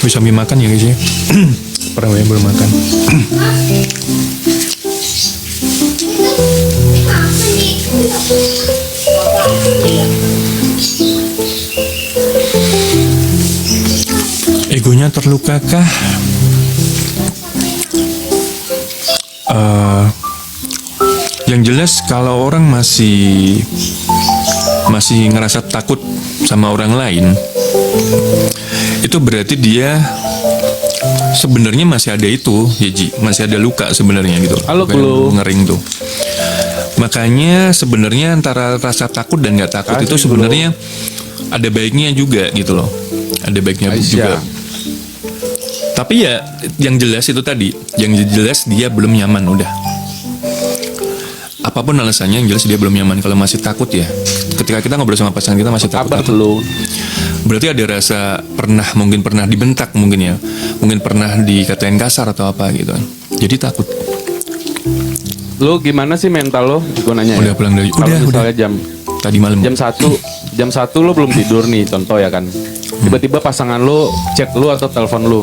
Bisa sambil makan ya guys ya. Pernah yang belum makan. Egonya terluka-kah? Yang jelas kalau orang masih ngerasa takut sama orang lain, itu berarti dia sebenarnya masih ada itu, Ji, masih ada luka sebenarnya gitu. Halo Bro. Ngering tuh. Makanya sebenarnya antara rasa takut dan nggak takut itu sebenarnya ada baiknya juga gitu loh. Ada baiknya juga. Tapi ya yang jelas itu tadi, yang jelas dia belum nyaman udah. Apapun alasannya yang jelas dia belum nyaman. Kalau masih takut ya, ketika kita ngobrol sama pasangan kita masih takut. Berarti ada rasa mungkin pernah dibentak mungkin ya, mungkin pernah dikatain kasar atau apa gitu. Jadi takut. Lo gimana sih mental lo? Gue nanya. Udah pulang dari. Udah. Jam tadi malam. Jam 1 lo belum tidur nih, contoh ya kan. Tiba-tiba pasangan lo chat lo atau telepon lo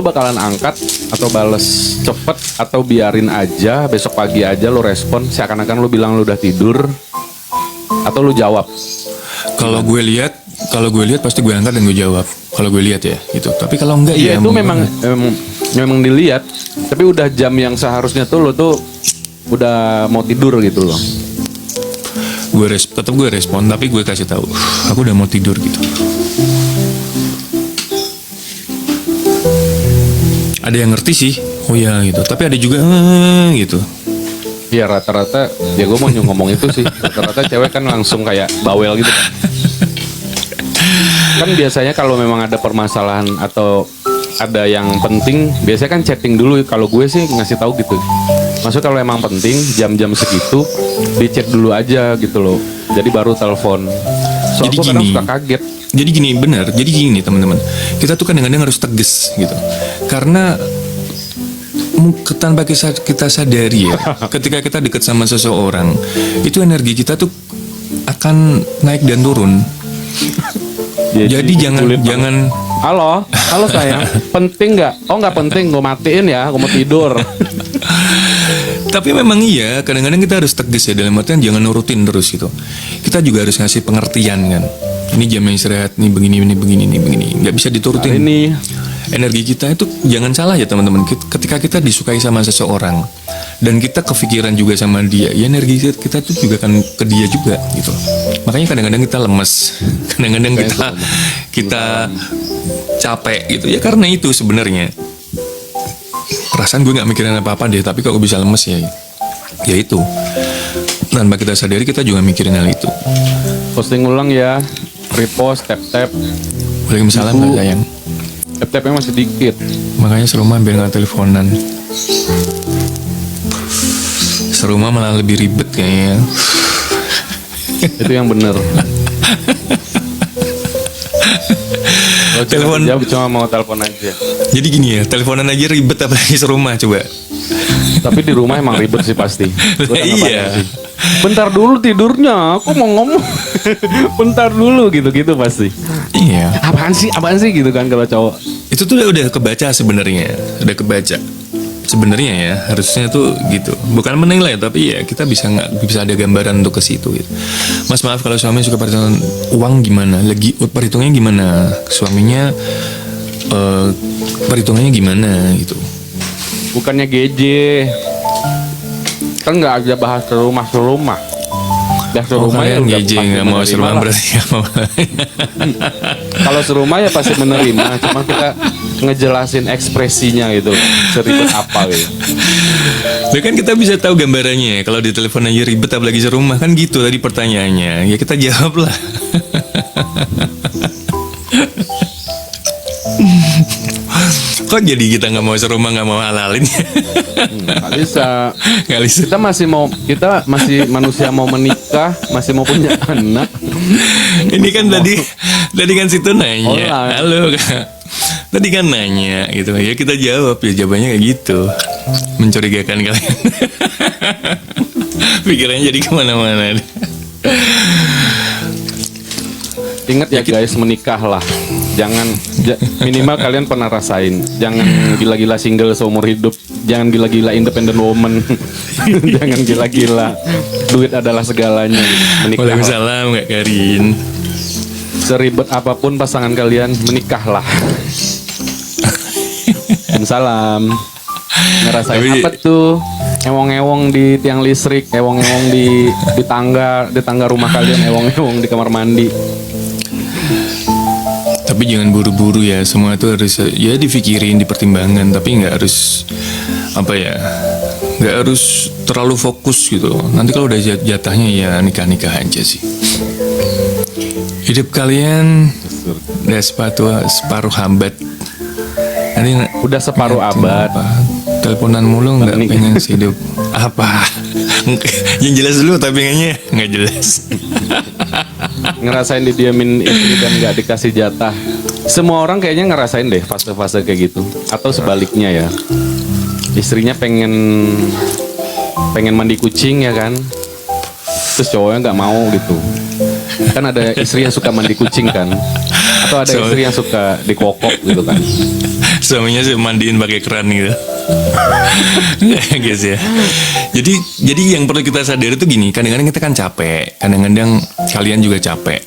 bakalan angkat atau bales cepet atau biarin aja besok pagi aja lo respon seakan-akan lo bilang lo udah tidur atau lo jawab? Kalau gue lihat pasti gue angkat dan gue jawab. Kalau gue lihat ya gitu. Tapi kalau enggak ya itu memang dilihat. Tapi udah jam yang seharusnya tuh lo tuh udah mau tidur gitu loh. Tetap gue respon tapi gue kasih tahu aku udah mau tidur gitu. Ada yang ngerti sih, oh ya gitu. Tapi ada juga gitu. Iya rata-rata, ya gue mau ngomong itu sih. Rata-rata cewek kan langsung kayak bawel gitu. Kan biasanya kalau memang ada permasalahan atau ada yang penting, biasanya kan chatting dulu. Kalau gue sih ngasih tahu gitu. Maksudnya kalau emang penting, jam-jam segitu di chat dulu aja gitu loh. Jadi baru telepon. Soalnya gue kadang suka kaget. Jadi gini teman-teman. Kita tuh kadang-kadang harus tegas gitu. Karena tanpa kita sadari ya, ketika kita dekat sama seseorang, itu energi kita tuh akan naik dan turun. Jadi jangan. Halo sayang, penting nggak? Oh nggak penting, gue matiin ya, gue mau tidur. Tapi memang iya, kadang-kadang kita harus tegas ya, dalam artian jangan nurutin terus gitu. Kita juga harus ngasih pengertian kan. Ini jamnya istirahat, nih begini. Nggak bisa diturutin. Ini energi kita itu jangan salah ya teman-teman. Ketika kita disukai sama seseorang dan kita kepikiran juga sama dia, ya energi kita tuh juga kan ke dia juga gitu. Makanya kadang-kadang kita lemes, kadang-kadang kita capek gitu ya karena itu sebenarnya. Perasaan gue nggak mikirin apa-apa deh, tapi kok gue bisa lemes ya itu. Tanpa kita sadari kita juga mikirin hal itu. Posting ulang ya, repost, tap. Waalaikumsalam Ibu. Kak sayang. FTP masih dikit. Makanya serumah biar nggak teleponan. Serumah malah lebih ribet kayaknya. Itu yang bener. Telepon. Dia cuma mau telepon aja. Jadi gini ya, teleponan aja ribet apalagi serumah coba. Tapi di rumah emang ribet sih pasti. Gua tanggapannya Iya. sih. Bentar dulu tidurnya, aku mau ngomong. Bentar dulu gitu-gitu pasti. Iya. Apaan sih gitu kan kalau cowok. Itu tuh udah kebaca sebenarnya, udah kebaca. Sebenarnya ya harusnya tuh gitu. Bukan menilai tapi ya kita bisa ada gambaran untuk ke situ gitu. Mas maaf kalau suami suka perhitungan uang gimana? Lagi perhitungannya gimana? Suaminya perhitungannya gimana gitu. Bukannya GJ. Kan nggak ada bahas serumah. Dah serumah ya kalian udah GJ pasti nggak mau menerima serumah lah. berarti nggak mau. Kalau serumah ya pasti menerima, cuma kita ngejelasin ekspresinya gitu, seribet apa gitu. Loh kan kita bisa tahu gambarannya. Kalau di telepon aja ribet apalagi serumah kan gitu tadi pertanyaannya. Ya kita jawab lah. Kok jadi kita nggak mau serumah nggak mau halalin? Nggak bisa. Nggak bisa. Kita masih manusia mau menikah, masih mau punya anak. Ini kan tadi kan situ nanya. Oh, lah. Halo Kak. Tadi kan nanya gitu. Ya kita jawab ya jawabannya kayak gitu. Mencurigakan kalian. Pikirannya jadi kemana-mana. Ingat ya guys, menikahlah. Jangan minimal kalian pernah rasain. Jangan gila-gila single seumur hidup. Jangan gila-gila independent woman. Jangan gila-gila duit adalah segalanya. Menikahlah. Waalaikumsalam Kak Karin. Seribet apapun pasangan kalian, menikahlah. Salam. Ngerasain Tapi- apa tuh? Ewong-ewong di tiang listrik, ewong-ewong di tangga rumah kalian, ewong-ewong di kamar mandi. Tapi jangan buru-buru ya. Semua itu harus ya dipikirin, dipertimbangkan. Tapi nggak harus apa ya? Nggak harus terlalu fokus gitu. Nanti kalau udah jatahnya ya nikah-nikah aja sih. Hidup kalian udah separuh hambat. Nanti Udah separuh abad. apa? Teleponan mulu nggak Mending- pengen hidup apa? Yang jelas dulu tapi kayaknya nggak jelas. Ngerasain didiamin istri dan nggak dikasih jatah. Semua orang kayaknya ngerasain deh fase-fase kayak gitu. Atau sebaliknya ya, istrinya pengen mandi kucing ya kan, terus cowoknya nggak mau gitu. Kan ada istri yang suka mandi kucing kan, atau ada istri yang suka dikokok gitu kan. Suaminya sih mandiin pakai keran gitu. Guys ya. Jadi yang perlu kita sadari itu gini, kadang-kadang kita kan capek, kadang-kadang kalian juga capek.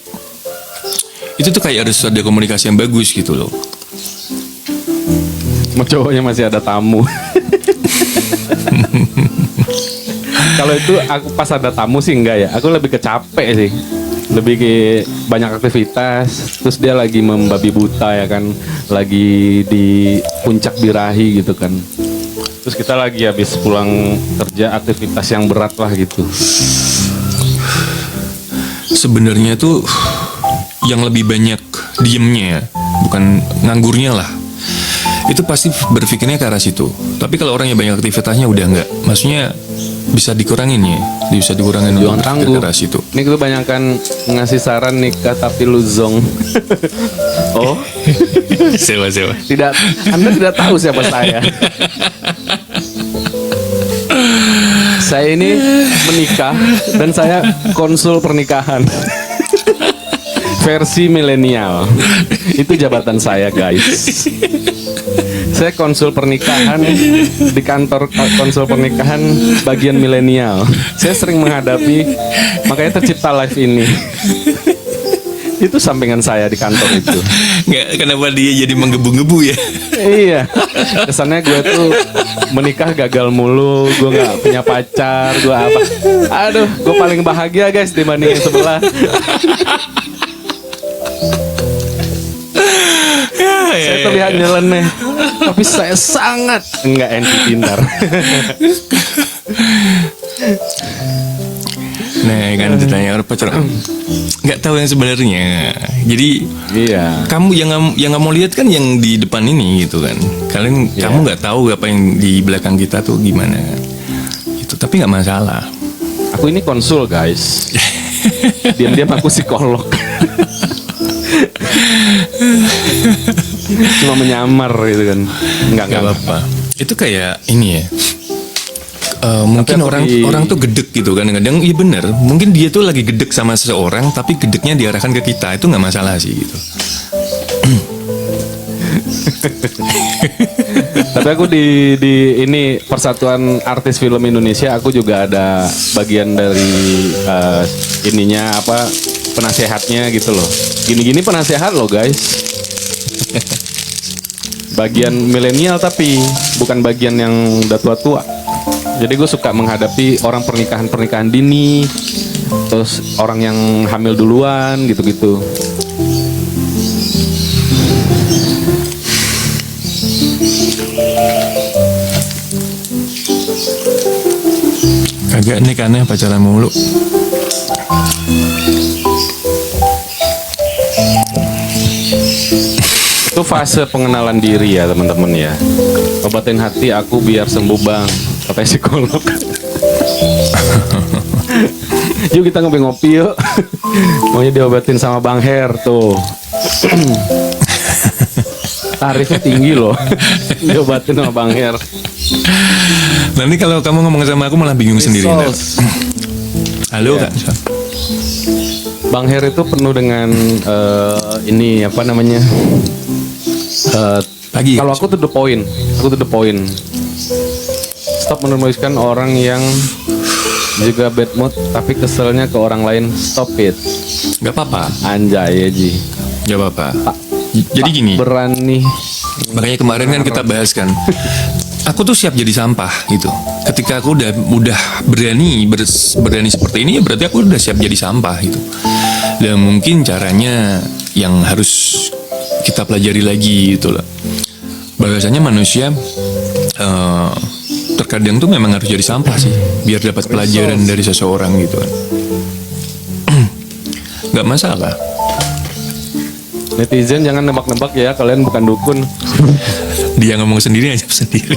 Itu tuh kayak harus ada komunikasi yang bagus gitu loh. Sama cowoknya masih ada tamu. Kalau itu aku pas ada tamu sih enggak ya. Aku lebih ke capek sih. Lebih ke banyak aktivitas. Terus dia lagi membabi buta ya kan. Lagi di puncak birahi gitu kan. Terus kita lagi habis pulang kerja, aktivitas yang berat lah gitu. Sebenarnya tuh yang lebih banyak diemnya, bukan nganggurnya lah. Itu pasti berpikirnya ke arah situ. Tapi kalau orang yang banyak aktivitasnya udah enggak. Maksudnya bisa dikurangin ya, bisa dikurangin Jangan untuk tangguh. ke arah situ. Ini kebanyakan ngasih saran nikah tapi lu zong. Oh, Sewa. tidak, Anda tidak tahu siapa saya. Saya ini menikah dan saya konsul pernikahan. Versi milenial. Itu jabatan saya, guys. Saya konsul pernikahan di kantor konsul pernikahan bagian milenial. Saya sering menghadapi, makanya tercipta live ini. Itu sampingan saya di kantor itu. Nggak, kenapa dia jadi menggebu-gebu ya? Iya, kesannya gue tuh menikah gagal mulu, gue nggak punya pacar, gue apa? Aduh, gue paling bahagia guys dibanding yang sebelah. Saya terlihat nyeleneh, tapi saya sangat enggak anti pintar. Nah kan ditanya orang pacaran nggak tahu yang sebenarnya. Jadi Iya. kamu yang nggak mau lihat kan yang di depan ini gitu kan. Kamu nggak tahu apa yang di belakang kita tuh gimana. Itu tapi nggak masalah. Aku ini konsul guys. Diam-diam aku psikolog. Cuma menyamar gitu kan. Enggak apa-apa. Itu kayak ini ya. Mungkin orang tuh gedek gitu kan kadang iya bener mungkin dia tuh lagi gedek sama seseorang tapi gedeknya diarahkan ke kita itu nggak masalah sih gitu. Tapi aku di ini Persatuan Artis Film Indonesia aku juga ada bagian dari ininya apa penasehatnya gitu loh. Gini-gini penasehat loh guys. Bagian milenial tapi bukan bagian yang udah tua-tua. Jadi gue suka menghadapi orang pernikahan dini, terus orang yang hamil duluan gitu-gitu. Agak nih aneh pacaran mulu. Itu fase pengenalan diri ya teman-teman ya. Obatin hati aku biar sembuh bang, kata psikolog. Yuk kita ngopi-ngopi yuk. Maunya diobatin sama Bang Her tuh. Tarifnya tinggi loh. Diobatin sama Bang Her. Nanti kalau kamu ngomong sama aku malah bingung sendiri. Halo Kak. Bang Her itu penuh dengan ini apa namanya? Kalau aku tuh the point, Stop menuliskan orang yang juga bad mood tapi keselnya ke orang lain. Stop it. Gak apa-apa. Anjay ya Ji. Gak apa-apa. Jadi gini. Berani. Makanya kemarin kan kita bahas kan. Aku tuh siap jadi sampah gitu. Ketika aku udah berani seperti ini ya berarti aku udah siap jadi sampah gitu. Dan mungkin caranya yang harus kita pelajari lagi gitu loh. Bahwasanya manusia terkadang tuh memang harus jadi sampah sih biar dapat pelajaran dari seseorang gitu kan. Nggak masalah. Netizen jangan nebak-nebak ya, kalian bukan dukun. Dia ngomong sendiri aja sendiri.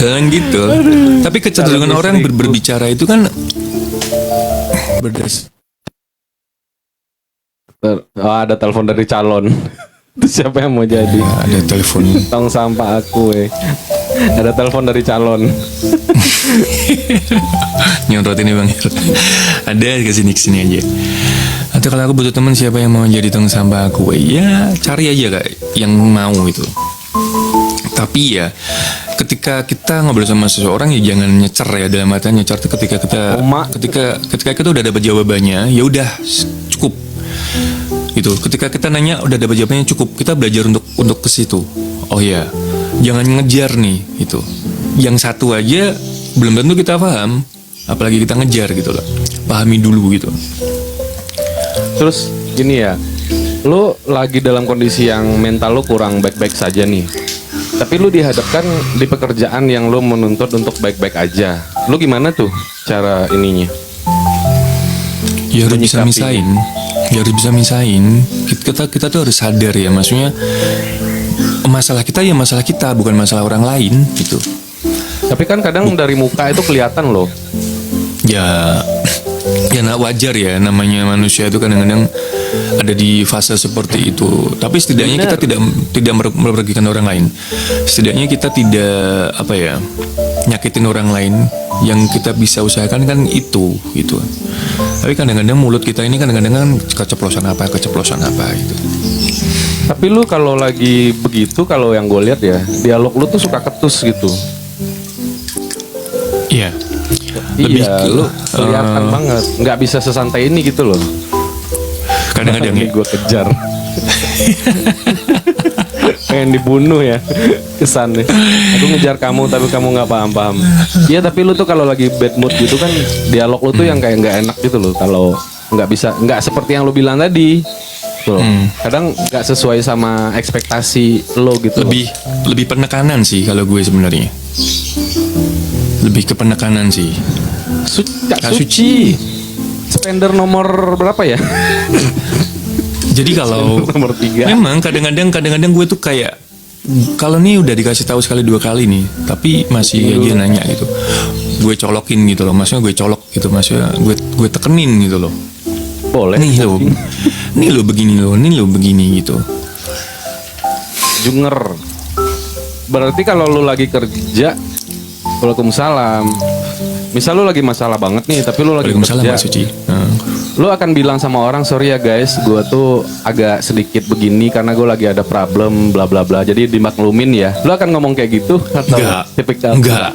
Jangan gitu. Tapi kecenderungan orang berbicara itu kan ada telepon dari calon. Itu siapa yang mau jadi? Ada telepon. Tong sampah aku Ada telepon dari calon. Nyontrot ini Bang. Ada kesini aja. Atau kalau aku butuh teman siapa yang mau jadi tong sampah aku? Ya cari aja Kak yang mau itu. Tapi ya ketika kita ngobrol sama seseorang ya jangan nyecer ya, dalam artian nyecer itu ketika kita udah dapat jawabannya ya udah cukup. Gitu. Ketika kita nanya udah dapat jawabannya cukup, kita belajar untuk ke situ. Oh ya, jangan ngejar nih itu. Yang satu aja belum tentu kita paham, apalagi kita ngejar gitu loh. Pahami dulu gitu. Terus gini ya, lu lagi dalam kondisi yang mental lu kurang baik-baik saja nih. Tapi lu dihadapkan di pekerjaan yang lu menuntut untuk baik-baik aja. Lu gimana tuh cara ininya? Ya harus bisa misain. Ya harus bisa misain. Kita tuh harus sadar ya, maksudnya masalah kita ya masalah kita, bukan masalah orang lain gitu. Tapi kan kadang dari muka itu kelihatan loh. Ya wajar ya, namanya manusia itu kadang-kadang ada di fase seperti itu. Tapi setidaknya kita tidak merugikan orang lain. Setidaknya kita tidak nyakitin orang lain. Yang kita bisa usahakan kan itu gitu. Tapi kadang-kadang mulut kita ini kadang-kadang kan keceplosan apa gitu. Tapi lu kalau lagi begitu, kalau yang gue lihat ya, dialog lu tuh suka ketus gitu. Iya. Lu kelihatan banget, nggak bisa sesantai ini gitu loh. Kadang-kadang ya. Gue kejar. Pengen dibunuh ya kesannya. Aku ngejar kamu tapi kamu nggak paham. Iya tapi lu tuh kalau lagi bad mood gitu kan dialog lu tuh yang kayak nggak enak gitu loh. Kalau nggak seperti yang lu bilang tadi. Tuh. Kadang nggak sesuai sama ekspektasi lo gitu. Lebih penekanan sih kalau gue sebenarnya. Lebih ke penekanan sih. Kak Suci. Spender nomor berapa ya? Jadi kalau Nomor 3. memang kadang-kadang gue tuh kayak kalau nih udah dikasih tahu sekali 2 kali nih, tapi masih aja nanya gitu. Gue colokin gitu loh, maksudnya gue colok gitu, maksudnya gue tekenin gitu loh. Boleh. Nih lo begini lo, nih lo begini gitu. Junger. Berarti kalau lu lagi kerja, Waalaikumsalam. Misal lu lagi masalah banget nih, tapi lu lagi Waalaikumsalam kerja. Mbak Suci. Lu akan bilang sama orang, sorry ya guys, gue tuh agak sedikit begini karena gue lagi ada problem, bla bla bla. Jadi dimaklumin ya. Lu akan ngomong kayak gitu atau tipikal? Enggak.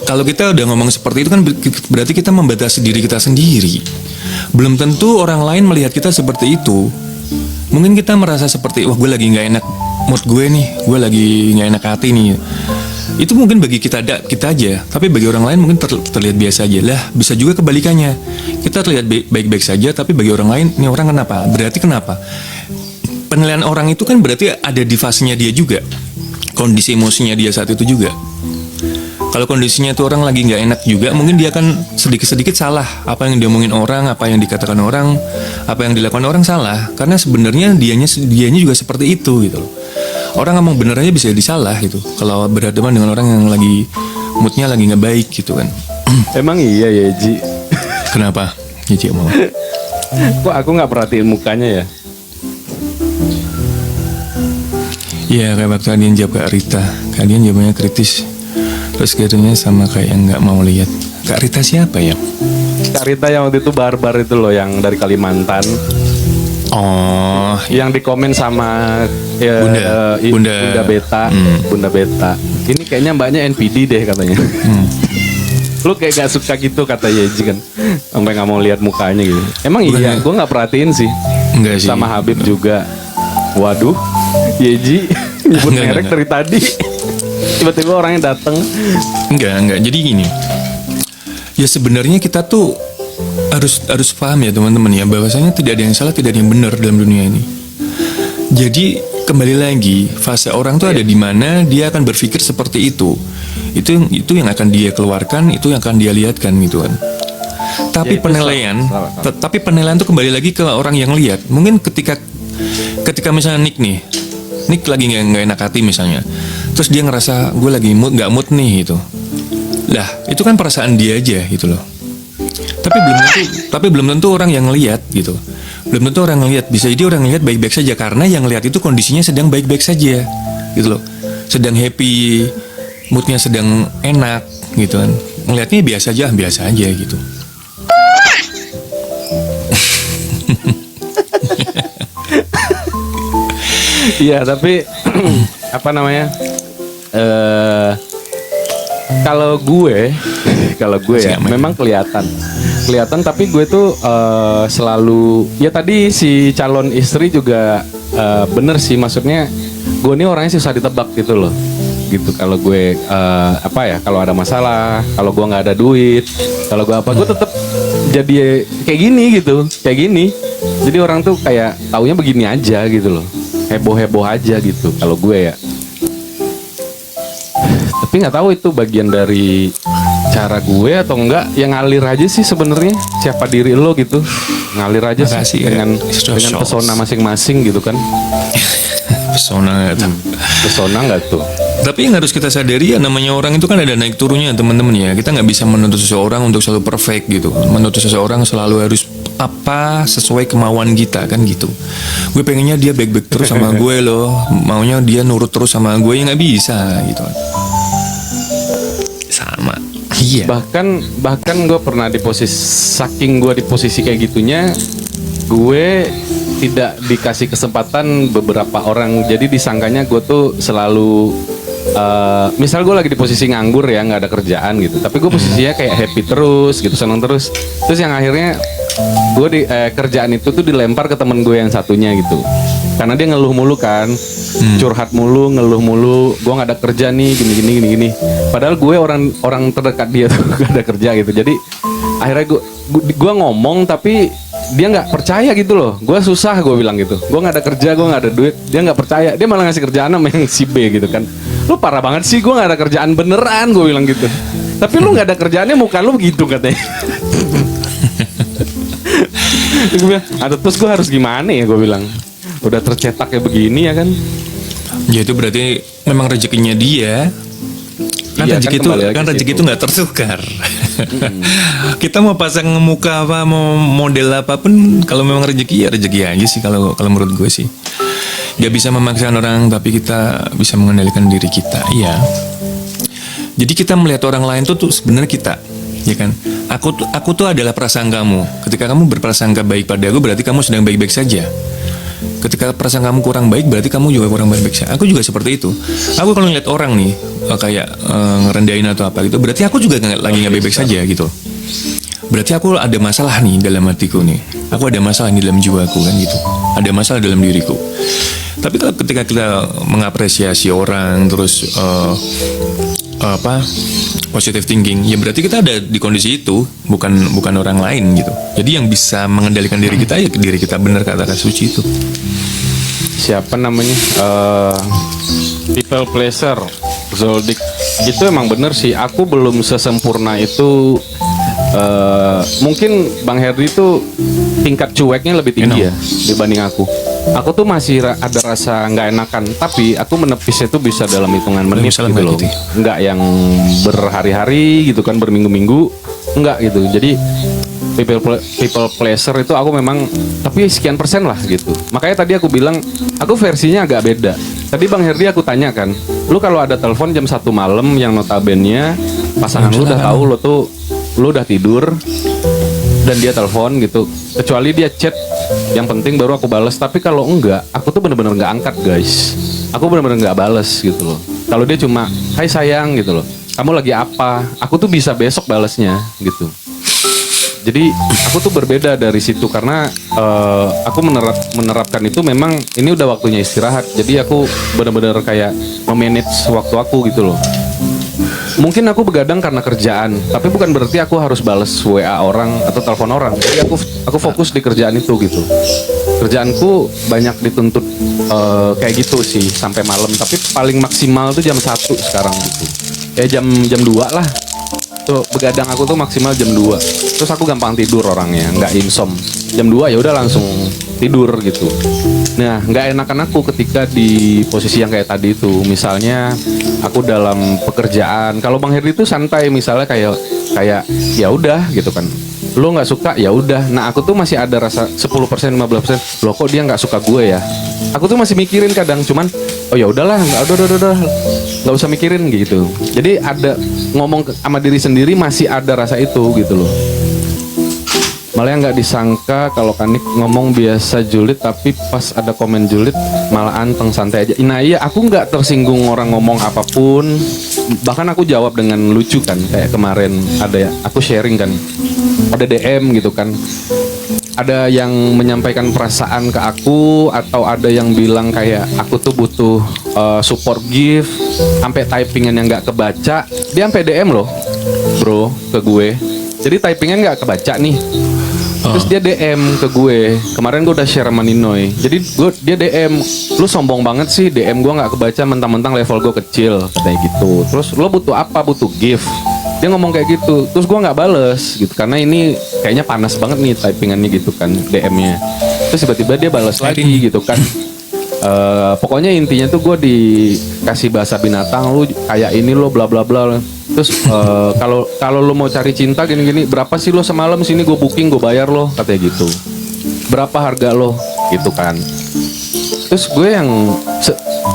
Kalau kita udah ngomong seperti itu kan berarti kita membatasi diri kita sendiri. Belum tentu orang lain melihat kita seperti itu. Mungkin kita merasa seperti, wah gue lagi nggak enak mood gue nih, gue lagi nggak enak hati nih. Itu mungkin bagi kita aja, tapi bagi orang lain mungkin terlihat biasa aja. Lah, bisa juga kebalikannya. Kita terlihat baik-baik saja, tapi bagi orang lain, ini orang kenapa? Berarti kenapa? Penilaian orang itu kan berarti ada di fasenya dia juga. Kondisi emosinya dia saat itu juga. Kalau kondisinya itu orang lagi nggak enak juga, mungkin dia akan sedikit-sedikit salah. Apa yang diomongin orang, apa yang dikatakan orang, apa yang dilakukan orang salah. Karena sebenarnya dianya juga seperti itu gitu loh. Orang ngomong bener aja bisa disalah gitu. Kalau berhadapan dengan orang yang lagi moodnya lagi nggak baik gitu kan. Emang iya ya Ji? Kenapa? Ji mau? Kok aku nggak perhatiin mukanya ya? Iya kayak waktu kalian jawab Kak Rita, kalian jawabannya kritis. Terus kayaknya sama kayak yang nggak mau lihat. Kak Rita siapa ya? Kak Rita yang waktu itu barbar itu loh, yang dari Kalimantan. Oh, yang dikomen sama ya, Bunda Beta. Bunda Beta. Ini kayaknya mbaknya NPD deh katanya. Lu kayak gak suka gitu kata Yeji kan, sampai nggak mau lihat mukanya gitu. Emang iya, gue nggak perhatiin sih. Enggak sih. Sama Habib juga. Waduh, Yeji nyebut merek dari tadi. Tiba-tiba orangnya datang. Enggak. Jadi gini. Ya sebenarnya kita tuh harus paham ya teman-teman ya, bahwasanya tidak ada yang salah, tidak ada yang benar dalam dunia ini. Jadi kembali lagi, fase orang tuh ada di mana dia akan berpikir seperti itu. Itu yang akan dia keluarkan, itu yang akan dia lihatkan gitu kan. Tapi ya, penilaian, tapi penilaian tuh kembali lagi ke orang yang lihat. Mungkin ketika misalnya Nick lagi nggak enak hati misalnya, terus dia ngerasa gue lagi nggak mood nih gitu. Lah itu kan perasaan dia aja gitu loh. Tapi belum tentu orang yang lihat gitu. Belum tentu orang yang lihat, bisa jadi orang yang lihat baik-baik saja karena yang lihat itu kondisinya sedang baik-baik saja gitu loh. Sedang happy, moodnya sedang enak gitu kan. Ngelihatnya biasa aja gitu. Iya, tapi apa namanya? Kalau gue ya memang kelihatan tapi gue tuh selalu ya tadi si calon istri juga bener sih, maksudnya gue ini orangnya susah ditebak gitu loh gitu. Kalau gue kalau ada masalah, kalau gue nggak ada duit, kalau gue gue tetap jadi kayak gini. Jadi orang tuh kayak taunya begini aja gitu loh, heboh aja gitu kalau gue ya. Tapi nggak tahu itu bagian dari cara gue atau enggak, yang ngalir aja sih sebenarnya. Siapa diri lo gitu, ngalir aja sih dengan pesona masing-masing gitu kan. Pesona nggak tuh. Tapi yang harus kita sadari ya, namanya orang itu kan ada naik turunnya teman-teman ya. Kita nggak bisa menuntut seseorang untuk selalu perfect gitu. Menuntut seseorang selalu harus apa sesuai kemauan kita kan gitu. Gue pengennya dia baik-baik terus sama gue loh, maunya dia nurut terus sama gue, ya nggak bisa gitu. Sama. Iya. Bahkan gue pernah saking gue di posisi kayak gitunya, gue tidak dikasih kesempatan beberapa orang. Jadi disangkanya gue tuh selalu misal gue lagi di posisi nganggur ya, nggak ada kerjaan gitu, tapi gue posisinya kayak happy terus gitu, seneng terus yang akhirnya gue di kerjaan itu tuh dilempar ke temen gue yang satunya gitu, karena dia ngeluh mulu kan, curhat mulu, ngeluh mulu, gue nggak ada kerja nih, gini. Padahal gue orang terdekat dia tuh gak ada kerja gitu. Jadi akhirnya gue ngomong tapi dia nggak percaya gitu loh. Gue susah, gue bilang gitu, gue nggak ada kerja, gue nggak ada duit. Dia nggak percaya, dia malah ngasih kerjaan sama yang si B gitu kan. Lu parah banget sih, gue nggak ada kerjaan beneran, gue bilang gitu. Tapi lu nggak ada kerjaannya, muka lu begitu katanya. Gue bilang, ada terus gue harus gimana ya, gue bilang. Udah tercetak kayak begini ya kan. Ya itu berarti memang rezekinya dia. Kan Iya, rezeki kan itu kembali lagi kan ke rezeki situ. itu nggak tertukar. Kita mau pasang muka apa, mau model apapun, kalau memang rezeki ya rezeki aja sih, kalau kalau menurut gue sih. Gak bisa memaksakan orang, tapi kita bisa mengendalikan diri kita. Iya. Jadi kita melihat orang lain tuh sebenarnya kita, ya kan? Aku tuh adalah prasangkamu. Ketika kamu berprasangka baik pada aku, berarti kamu sedang baik-baik saja. Ketika perasaan kamu kurang baik, berarti kamu juga kurang baik-baik saja. Aku juga seperti itu. Aku kalau ngeliat orang nih kayak ngerendahin atau apa gitu, berarti aku juga lagi nggak baik-baik saja gitu. Berarti aku ada masalah nih dalam hatiku nih. Aku ada masalah di dalam jiwaku kan gitu. Ada masalah dalam diriku. Tapi kalau ketika kita mengapresiasi orang terus positive thinking, ya berarti kita ada di kondisi itu, bukan orang lain gitu. Jadi yang bisa mengendalikan diri kita ya diri kita, benar kata Kak Suci itu. Siapa namanya? People pleaser, Zoldyck. Itu emang bener sih. Aku belum sesempurna itu. Mungkin Bang Herdi itu tingkat cueknya lebih tinggi ya dibanding aku. Aku tuh masih ada rasa nggak enakan, tapi aku menepisnya tuh bisa dalam hitungan menit gitu loh. Nggak yang berhari-hari gitu kan, berminggu-minggu, nggak gitu. Jadi people pleaser itu aku memang, tapi sekian persen lah gitu. Makanya tadi aku bilang aku versinya agak beda. Tadi Bang Herdi aku tanya kan, lu kalau ada telepon jam 1 malam yang notabene pasangan lu udah tahu lu udah tidur dan dia telepon gitu, kecuali dia chat yang penting baru aku balas. Tapi kalau enggak, aku tuh bener-bener nggak angkat guys. Aku bener-bener nggak balas gitu loh. Kalau dia cuma hai sayang gitu loh, kamu lagi apa, aku tuh bisa besok balasnya gitu. Jadi aku tuh berbeda dari situ karena aku menerapkan itu, memang ini udah waktunya istirahat. Jadi aku benar-benar kayak memanage waktu aku gitu loh. Mungkin aku begadang karena kerjaan, tapi bukan berarti aku harus balas WA orang atau telepon orang. Jadi aku fokus di kerjaan itu gitu. Kerjaanku banyak dituntut kayak gitu sih sampai malam, tapi paling maksimal tuh jam 1 sekarang gitu. Ya jam 2 lah. Tuh begadang aku tuh maksimal jam 2. Terus aku gampang tidur orangnya, nggak insom. Jam 2 ya udah langsung tidur gitu. Nah, nggak enakan aku ketika di posisi yang kayak tadi itu. Misalnya aku dalam pekerjaan, kalau Bang Herdi itu santai, misalnya kayak ya udah gitu kan. Lo nggak suka ya udah. Nah, aku tuh masih ada rasa 10%, 15%. Loh kok dia nggak suka gue ya? Aku tuh masih mikirin kadang, cuman oh ya udahlah, udah nggak usah mikirin gitu. Jadi ada ngomong sama diri sendiri, masih ada rasa itu gitu loh. Malah nggak disangka kalau Kanik ngomong biasa julid, tapi pas ada komen julid malah anteng santai aja. Nah iya, aku nggak tersinggung orang ngomong apapun. Bahkan aku jawab dengan lucu kan. Kayak kemarin ada ya, aku sharing kan, ada DM gitu kan. Ada yang menyampaikan perasaan ke aku, atau ada yang bilang kayak aku tuh butuh support gift, sampai typingan yang nggak kebaca. Dia sampai DM loh, bro, ke gue. Jadi typingan nggak kebaca nih. Terus dia DM ke gue. Kemarin gue udah share sama Ninoy. Jadi dia DM, lu sombong banget sih, DM gue nggak kebaca, mentang-mentang level gue kecil, katanya gitu. Terus lo butuh apa? Butuh gift. Dia ngomong kayak gitu. Terus gue nggak bales gitu, karena ini kayaknya panas banget nih typingannya gitu kan, DM-nya. Terus tiba-tiba dia balas lagi gitu kan. Pokoknya intinya tuh gue dikasih bahasa binatang, lu kayak ini lo bla bla bla. Terus kalau lo mau cari cinta gini-gini, berapa sih lo semalam sini, gue booking, gue bayar lo, katanya gitu. Berapa harga lo gitu kan. Terus gue yang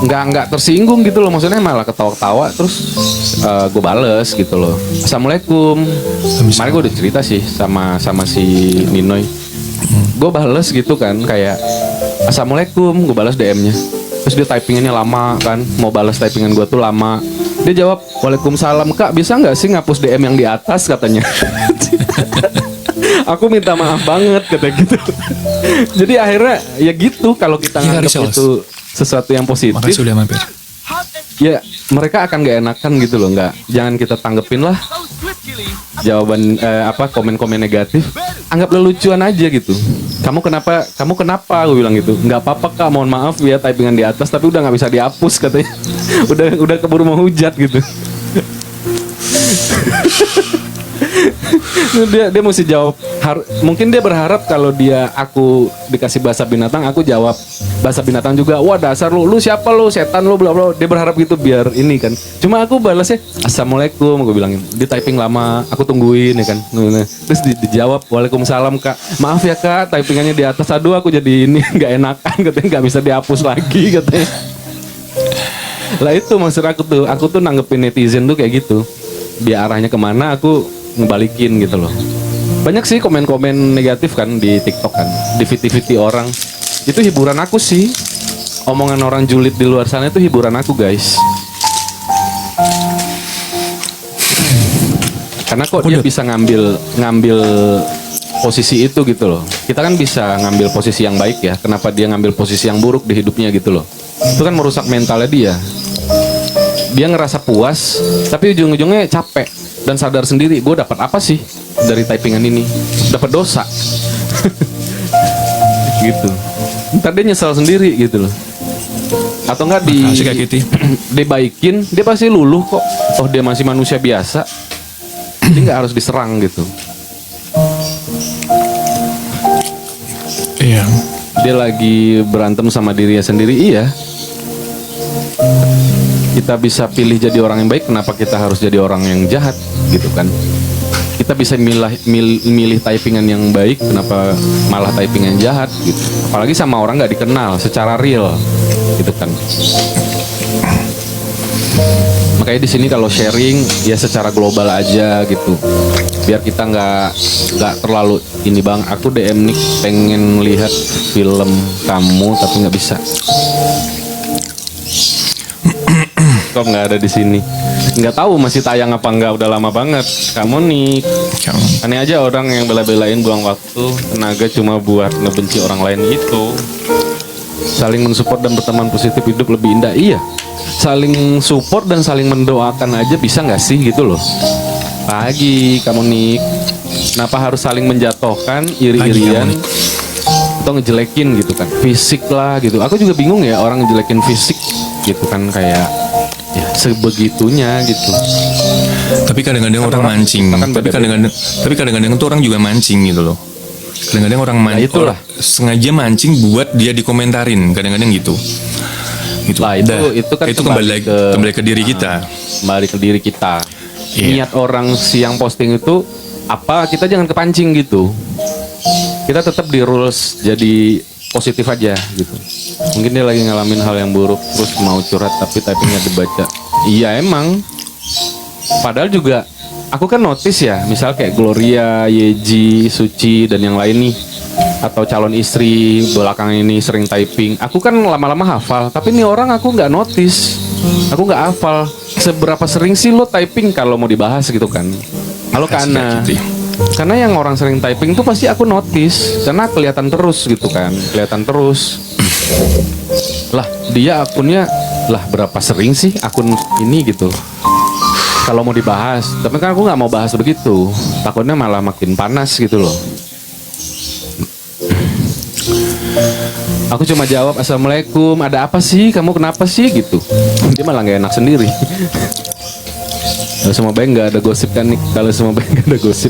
nggak tersinggung gitu loh, maksudnya malah ketawa-ketawa. Terus gue bales gitu loh, assalamualaikum. Kemarin gue udah cerita sih sama si Ninoy. Gue bales gitu kan, kayak assalamualaikum, gue balas DM-nya. Terus dia typingannya lama kan, mau balas typingan gue tuh lama. Dia jawab, waalaikumsalam kak, bisa nggak sih ngapus DM yang di atas, katanya. Aku minta maaf banget, kata gitu. Jadi akhirnya ya gitu, kalau kita nganggap itu sesuatu yang positif, makasih udah mampir. Ya mereka akan gak enakan gitu loh. Jangan kita tanggepin lah jawaban komen-komen negatif, anggaplah lucuan aja gitu. Kamu kenapa gue bilang gitu. Nggak apa-apa kak, mohon maaf ya typingan di atas, tapi udah nggak bisa dihapus, katanya. udah keburu mau hujat gitu. dia mesti jawab. Mungkin dia berharap kalau aku dikasih bahasa binatang, aku jawab bahasa binatang juga. Wah dasar lu siapa lu, setan lu, bla bla. Dia berharap gitu biar ini kan. Cuma aku balasnya assalamualaikum, gue bilangin. Di typing lama, aku tungguin ya kan. Terus dijawab waalaikumsalam kak. Maaf ya kak, typingannya di atas. Aduh aku jadi ini nggak enakan, katanya nggak bisa dihapus lagi katanya. Lah itu maksud aku tuh nanggepin netizen tuh kayak gitu. Dia arahnya kemana, aku ngebalikin gitu loh. Banyak sih komen-komen negatif kan di TikTok kan, di VT orang. Itu hiburan aku sih. Omongan orang julid di luar sana itu hiburan aku guys. Karena kok dia bisa ngambil posisi itu gitu loh. Kita kan bisa ngambil posisi yang baik ya. Kenapa dia ngambil posisi yang buruk di hidupnya gitu loh. Itu kan merusak mentalnya dia. Dia ngerasa puas, tapi ujung-ujungnya capek dan sadar sendiri, gue dapat apa sih dari typingan ini? Dapat dosa. Gitu. Ntar dia nyesal sendiri gitu loh. Atau enggak dibaikin, dia pasti luluh kok. Oh dia masih manusia biasa. Dia nggak harus diserang gitu. Iya. Dia lagi berantem sama dirinya sendiri, iya. Kita bisa pilih jadi orang yang baik, kenapa kita harus jadi orang yang jahat gitu kan? Kita bisa milih typingan yang baik, kenapa malah typingan jahat gitu? Apalagi sama orang nggak dikenal secara real gitu kan? Makanya di sini kalau sharing ya secara global aja gitu, biar kita nggak terlalu ini bang. Aku DM nih pengen lihat film kamu tapi nggak bisa. Kok nggak ada di sini? Nggak tahu masih tayang apa nggak, udah lama banget. Kamu nih, aneh aja orang yang bela-belain buang waktu, tenaga cuma buat ngebenci orang lain itu. Saling mensupport dan berteman positif hidup lebih indah. Iya, saling support dan saling mendoakan aja bisa nggak sih gitu loh. Pagi kamu nih, kenapa harus saling menjatuhkan, iri-irian, atau ngejelekin gitu kan? Fisik lah gitu. Aku juga bingung ya orang ngejelekin fisik gitu kan, kayak ya sebegitunya gitu. Tapi kadang-kadang orang mancing. Tapi kadang-kadang tuh orang juga mancing gitu loh. Kadang-kadang orang mancing, sengaja mancing buat dia dikomentarin. Kadang-kadang gitu. Gitu. Lah itu kan kembali ke diri kita. Kembali ke diri kita. Yeah. Niat orang yang posting itu apa, kita jangan kepancing gitu. Kita tetap di rules jadi positif aja gitu. Mungkin dia lagi ngalamin hal yang buruk terus mau curhat tapi typingnya dibaca. Iya emang. Padahal juga aku kan notice ya, misal kayak Gloria, Yeji, Suci dan yang lain nih, atau calon istri belakangan ini sering typing. Aku kan lama-lama hafal, tapi nih orang aku nggak notice. Aku nggak hafal seberapa sering sih lo typing kalau mau dibahas gitu kan. Halo karena yang orang sering typing tuh pasti aku notice, karena kelihatan terus gitu kan, kelihatan terus. Lah dia akunnya lah berapa sering sih akun ini gitu kalau mau dibahas. Tapi kan aku nggak mau bahas begitu, takutnya malah makin panas gitu loh. Aku cuma jawab assalamualaikum, ada apa sih, kamu kenapa sih gitu. Dia malah nggak enak sendiri. Kalau semua baik nggak ada gosip kan nih, kalau semua baik nggak ada gosip.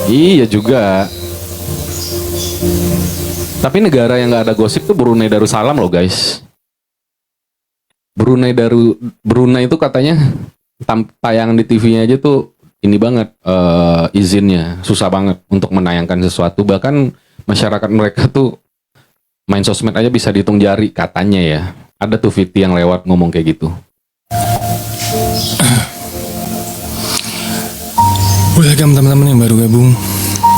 Iya juga. Tapi negara yang nggak ada gosip tuh Brunei Darussalam loh guys. Brunei itu katanya tayangan di TV-nya aja tuh ini banget, izinnya susah banget untuk menayangkan sesuatu. Bahkan masyarakat mereka tuh main sosmed aja bisa dihitung jari katanya ya. Ada tuh VT yang lewat ngomong kayak gitu. Welcome teman-teman yang baru gabung.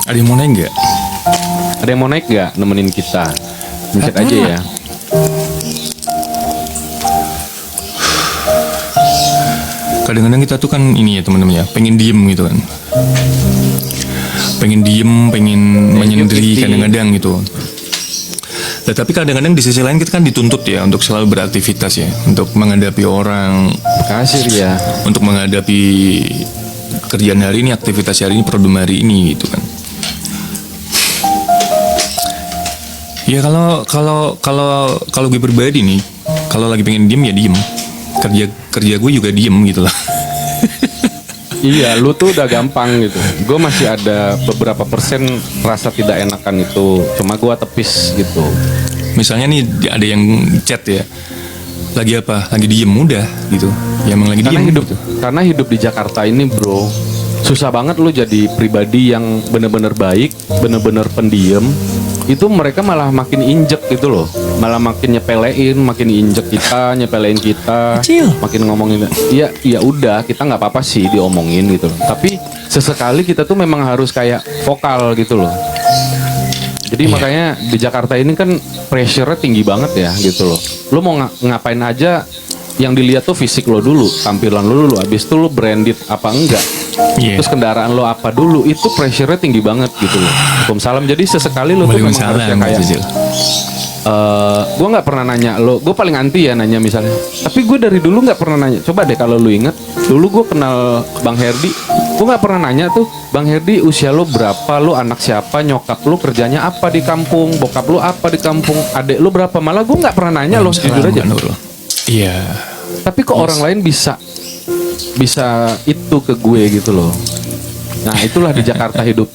Ada yang mau naik nggak? Ada yang mau naik nggak nemenin kita? Mencet aja ya. Kadang-kadang kita tuh kan ini ya teman-teman ya, pengen diem gitu kan. Pengen diem, pengen menyendiri kadang-kadang gitu. Tapi kadang-kadang di sisi lain kita kan dituntut ya untuk selalu beraktivitas ya, untuk menghadapi orang. Kasir ya. Untuk menghadapi kerjaan hari ini, aktivitas hari ini, problem hari ini gitu kan. Ya kalau gue pribadi nih, kalau lagi pengen diem ya diem. Kerja gue juga diem gitu lah. Iya, lu tuh udah gampang gitu. Gue masih ada beberapa persen rasa tidak enakan itu. Cuma gue tepis gitu. Misalnya nih ada yang chat ya, lagi apa? Lagi diem, udah gitu. Ya emang lagi diem gitu. Karena hidup di Jakarta ini bro, susah banget lu jadi pribadi yang bener-bener baik, bener-bener pendiam. Itu mereka malah makin injek gitu loh, malah makin nyepelein, makin injek kita, nyepelein kita, Kecil. makin ngomongin. Ya udah, kita nggak apa-apa sih diomongin gitu loh. Tapi sesekali kita tuh memang harus kayak vokal gitu loh. Jadi makanya di Jakarta ini kan pressure-nya tinggi banget ya gitu loh. Lo mau ngapain aja yang dilihat tuh fisik lo dulu, tampilan lo dulu. Abis itu lo branded apa enggak. Terus kendaraan lo apa dulu, itu pressure-nya tinggi banget gitu loh. Waalaikumsalam. Jadi sesekali lo tuh memang harusnya kayak gue nggak pernah nanya lo, gue paling anti ya nanya misalnya. Tapi gue dari dulu nggak pernah nanya. Coba deh kalau lo inget, dulu gue kenal Bang Herdi, gue nggak pernah nanya tuh, Bang Herdi usia lo berapa, lo anak siapa, nyokap lo kerjanya apa di kampung, bokap lo apa di kampung, adek lo berapa, malah gue nggak pernah nanya lo, jujur aja. Iya. Tapi kok orang lain bisa itu ke gue gitu loh. Nah itulah di Jakarta hidup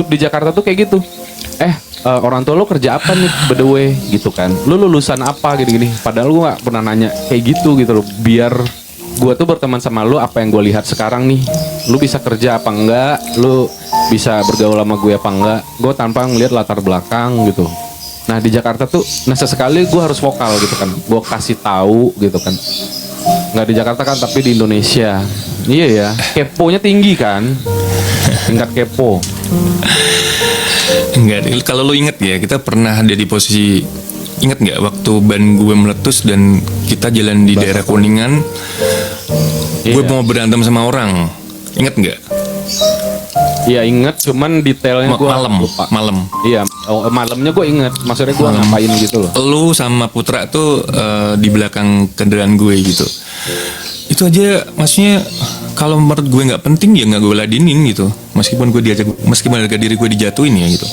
di Jakarta tuh kayak gitu. Orang tua lo kerja apa nih by the way gitu kan, lo lulusan apa gini-gini, padahal gue nggak pernah nanya kayak gitu loh. Biar gue tuh berteman sama lo, apa yang gue lihat sekarang nih, lo bisa kerja apa enggak, lo bisa bergaul sama gue apa enggak, gue tanpa ngeliat latar belakang gitu. Nah di Jakarta tuh, sesekali gue harus vokal gitu kan, gue kasih tahu gitu kan. Nggak di Jakarta kan, tapi di Indonesia. Iya ya, keponya tinggi kan, tingkat kepo. Enggak, kalau lo inget ya, kita pernah ada di posisi, inget nggak waktu ban gue meletus dan kita jalan di daerah Kuningan, gue mau berantem sama orang, inget nggak? Iya inget, cuman detailnya gue lupa. Malam. Iya, malamnya gue inget, maksudnya gue ngapain gitu loh. Lu sama Putra tuh di belakang kendaraan gue gitu. Itu aja, maksudnya kalau menurut gue nggak penting ya nggak gue ladenin gitu. Meskipun harga diri gue dijatuhin ya gitu.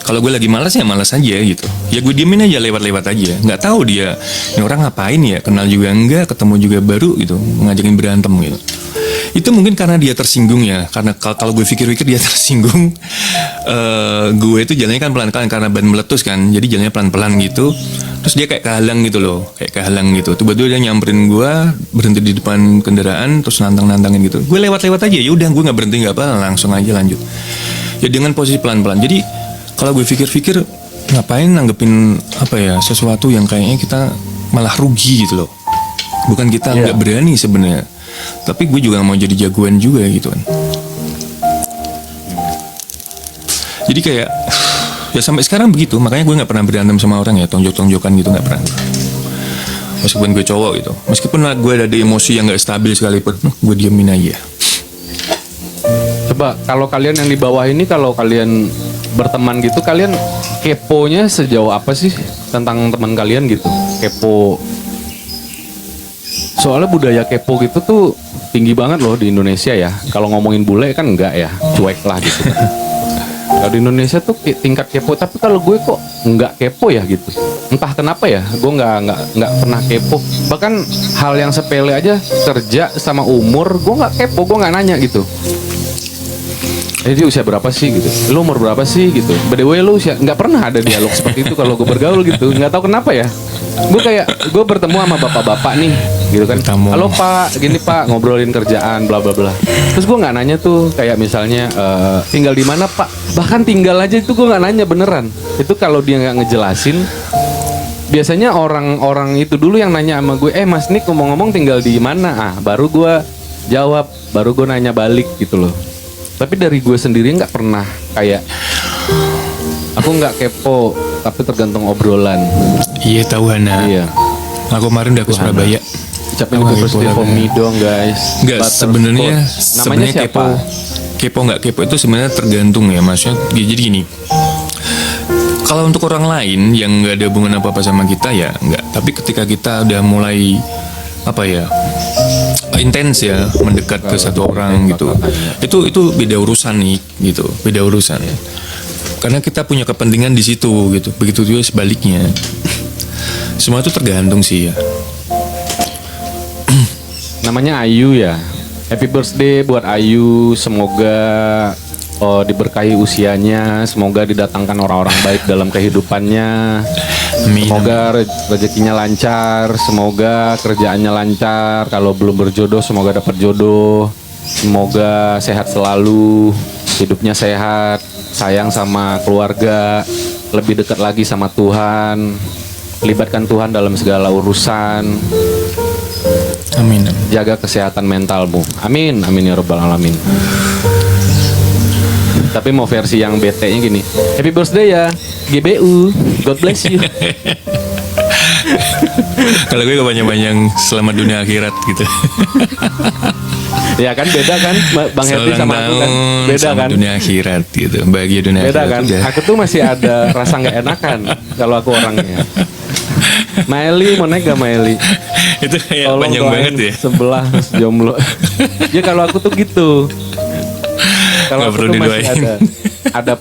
Kalau gue lagi malas ya malas aja gitu. Ya gue diemin aja, lewat-lewat aja. Nggak tahu dia ini orang ngapain ya, kenal juga enggak, ketemu juga baru gitu, ngajakin berantem gitu. Itu mungkin karena dia tersinggung ya, karena kalau gue pikir-pikir dia tersinggung. Gue itu jalannya kan pelan-pelan karena ban meletus kan, jadi jalannya pelan-pelan gitu. Terus dia kayak kehalang gitu loh, tiba-tiba dia nyamperin gue, berhenti di depan kendaraan, terus nantang-nantangin gitu. Gue lewat-lewat aja, ya udah gue nggak berhenti nggak apa, langsung aja lanjut. Ya dengan posisi pelan-pelan. Jadi kalau gue pikir-pikir, ngapain nanggepin apa ya, sesuatu yang kayaknya kita malah rugi gitu loh. Bukan kita nggak berani sebenarnya, tapi gue juga mau jadi jagoan juga gitu kan. Jadi kayak ya sampai sekarang begitu, makanya gue nggak pernah berantem sama orang ya, tonjok-tonjokan gitu nggak pernah. Meskipun gue cowok gitu, meskipun gue ada emosi yang nggak stabil sekalipun, gue diemin aja. Coba kalau kalian yang di bawah ini, kalau kalian berteman gitu, kalian keponya sejauh apa sih tentang teman kalian gitu? Kepo. Soalnya budaya kepo gitu tuh tinggi banget loh di Indonesia ya. Kalau ngomongin bule kan enggak ya, cuek lah gitu. Kalau di Indonesia tuh tingkat kepo, tapi kalau gue kok enggak kepo ya gitu. Entah kenapa ya, gue enggak pernah kepo. Bahkan hal yang sepele aja, kerja sama umur, gue enggak kepo, gue enggak nanya gitu. Dia usia berapa sih gitu, lu umur berapa sih gitu. By the way lu usia, nggak pernah ada dialog seperti itu kalau gue bergaul gitu. Nggak tahu kenapa ya. Gue bertemu sama bapak-bapak nih gitu kan. Halo Pak, gini Pak, ngobrolin kerjaan bla bla bla. Terus gue nggak nanya tuh kayak misalnya tinggal di mana Pak. Bahkan tinggal aja itu gue nggak nanya beneran. Itu kalau dia nggak ngejelasin. Biasanya orang-orang itu dulu yang nanya sama gue, Mas Nick ngomong-ngomong tinggal di mana? Baru gue jawab, baru gue nanya balik gitu loh. Tapi dari gue sendiri nggak pernah kayak, aku nggak kepo, tapi tergantung obrolan. Iya tahu Hana. Iya. Aku kemarin udah ke Surabaya. Ucapin happy birthday for me dong guys. Enggak, sebenarnya siapa? Kepo nggak kepo itu sebenarnya tergantung ya, maksudnya. Jadi gini. Kalau untuk orang lain yang nggak ada hubungan apa-apa sama kita ya nggak. Tapi ketika kita udah mulai apa ya, intens ya mendekat ke satu orang gitu, itu beda urusan nih gitu, beda urusan karena kita punya kepentingan di situ gitu. Begitu juga sebaliknya, semua itu tergantung sih ya. Namanya Ayu ya. Happy birthday buat Ayu, semoga diberkahi usianya, semoga didatangkan orang-orang baik dalam kehidupannya. Amin. Semoga rezekinya lancar, semoga kerjaannya lancar. Kalau belum berjodoh, semoga dapat jodoh. Semoga sehat selalu, hidupnya sehat, sayang sama keluarga, lebih dekat lagi sama Tuhan, libatkan Tuhan dalam segala urusan. Amin. Jaga kesehatan mentalmu. Amin, amin ya rabbal alamin. Tapi mau versi yang bete-nya gini. Happy birthday ya, GBU. God bless you. Kalau gue kebanyakan selamat dunia akhirat gitu. Ya kan beda kan Bang Herdi sama aku kan. Beda sama kan? dunia akhirat gitu. Bahagia dunia Beda akhirat. kan? Udah. Aku tuh masih ada rasa nggak enakan kalau aku orangnya. Maeli mau naik gak Maeli? Itu kayak Tolong panjang doain banget ya. sebelah jomblo. Ya kalau aku tuh gitu. Kalau Nggak aku perlu tuh masih didoain. ada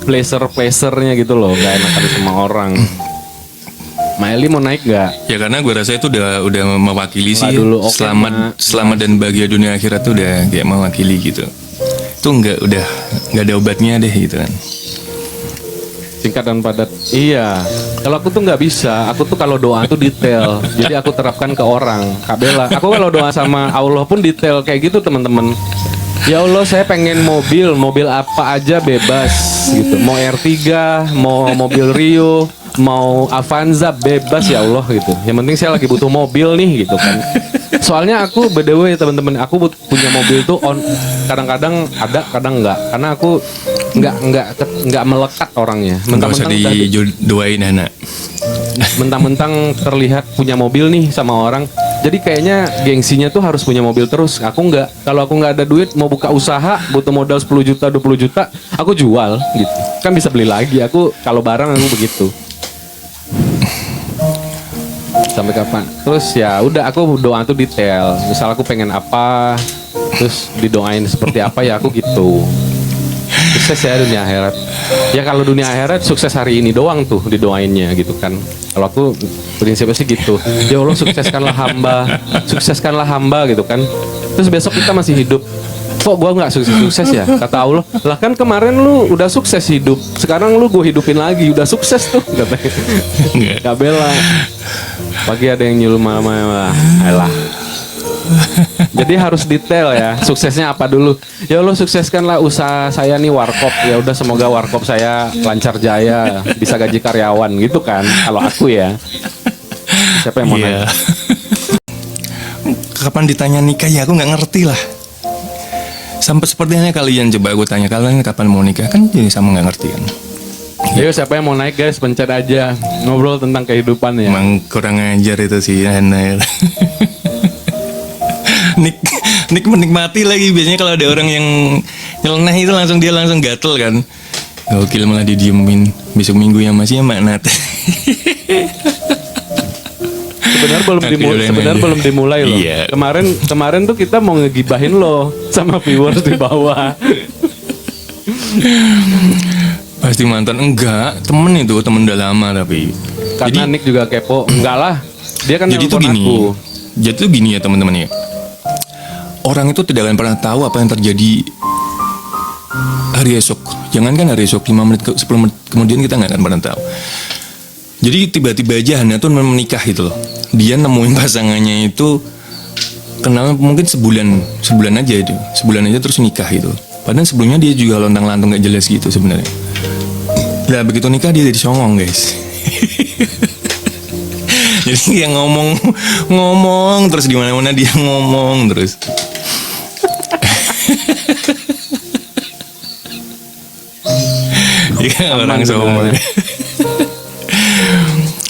pleasure-pleasurenya gitu loh, gak enakan sama orang. Maeli mau naik gak? Ya karena gue rasa itu udah mewakili sih. Nggak dulu, oke, Selamat dan bahagia dunia akhirat tuh udah kayak mewakili gitu. Itu nggak ada obatnya deh gitu kan. Singkat dan padat. Iya. Kalau aku tuh nggak bisa. Aku tuh kalau doa tuh detail. Jadi aku terapkan ke orang. Kak Bella. Aku kalau doa sama Allah pun detail kayak gitu teman-teman. Ya Allah, saya pengen mobil apa aja bebas gitu. Mau R3, mau mobil Rio, mau Avanza bebas ya Allah gitu. Yang penting saya lagi butuh mobil nih gitu kan. Soalnya aku by the way teman-teman, aku punya mobil tuh kadang-kadang ada, kadang enggak. Karena aku enggak melekat orangnya. Nggak usah didoain anak. Mentang-mentang terlihat punya mobil nih sama orang, jadi kayaknya gengsinya tuh harus punya mobil terus. Aku enggak. Kalau aku nggak ada duit mau buka usaha, butuh modal 10 juta 20 juta, aku jual gitu. Kan bisa beli lagi. Aku kalau barang aku begitu. Sampai kapan? Terus ya udah, aku doa tuh detail. Misal aku pengen apa, terus didoain seperti apa ya aku gitu. Sukses ya dunia akhirat. Ya kalau dunia akhirat sukses hari ini doang tuh didoainnya gitu kan. Kalau aku prinsipnya sih gitu. Ya Allah, sukseskanlah hamba gitu kan. Terus besok kita masih hidup. Kok gua nggak sukses ya? Kata Allah, lah kan kemarin lu udah sukses hidup. Sekarang lu gua hidupin lagi, udah sukses tuh katanya. Kak Bella. Pagi ada yang nyuruh malam-malam. Alah. Jadi harus detail ya. Suksesnya apa dulu? Ya Allah, sukseskanlah usaha saya nih warkop. Ya udah, semoga warkop saya lancar jaya, bisa gaji karyawan gitu kan. Kalau aku ya. Siapa yang mau nanya? Kapan ditanya nikah ya aku nggak ngerti lah. Sampai sepertinya kalian, coba aku tanya kalian kapan mau nikah, kan jadi sama nggak ngerti kan. Ayo siapa yang mau naik guys, pencet aja. Ngobrol tentang kehidupan ya. Emang kurang ajar itu sih Hana. Nik menikmati lagi. Biasanya kalau ada orang yang nyeleneh itu dia langsung gatel kan. Gokil, malah didiemin. Besok minggu yang masih ya Mak Nat. Sebenarnya belum dimulai loh. Iya. Kemarin tuh kita mau ngegibahin lo sama viewers di bawah. Pasti mantan. Enggak, temen udah lama tapi. Karena Nick juga kepo. Enggak lah. Dia kan Jadi tuh nelpon gini. aku. Jadi tuh gini ya teman-teman ya. Orang itu tidak akan pernah tahu apa yang terjadi hari esok. Jangankan hari esok, 5 menit 10 menit kemudian kita nggak akan pernah tahu. Jadi tiba-tiba aja Hana tuh menikah gitu loh. Dia nemuin pasangannya itu kenal mungkin sebulan aja itu. Sebulan aja terus nikah gitu. Padahal sebelumnya dia juga lontang-lantung gak jelas gitu sebenarnya. Nah begitu nikah dia jadi songong guys. Jadi yang ngomong terus di mana-mana dia ngomong terus. Iya orang songong.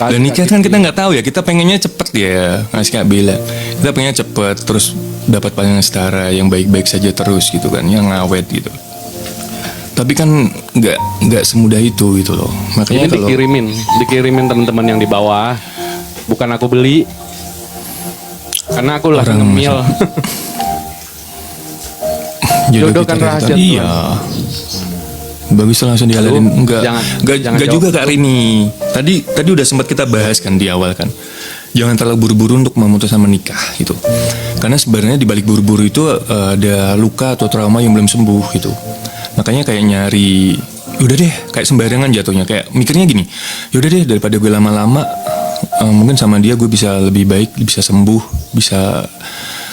Dan nikah kan kita nggak tahu ya, kita pengennya cepet ya, ngasih Kak Bella. Kita pengennya cepet, terus dapat pasangan setara yang baik-baik saja terus gitu kan, yang ngawet gitu. Tapi kan nggak semudah itu gitu loh. Makanya Ini kalau dikirimin teman-teman yang di bawah, bukan aku beli, karena aku lagi ngemil. Jodoh kan rahasia Tuhan. Iya. Bagus langsung dialarin. Enggak juga Kak Rini. Tadi udah sempat kita bahas kan di awal kan. Jangan terlalu buru-buru untuk memutuskan menikah gitu. Karena sebenarnya di balik buru-buru itu ada luka atau trauma yang belum sembuh gitu. Makanya kayak nyari, udah deh kayak sembarangan jatuhnya. Kayak mikirnya gini, yaudah deh daripada gue lama-lama, mungkin sama dia gue bisa lebih baik, bisa sembuh, bisa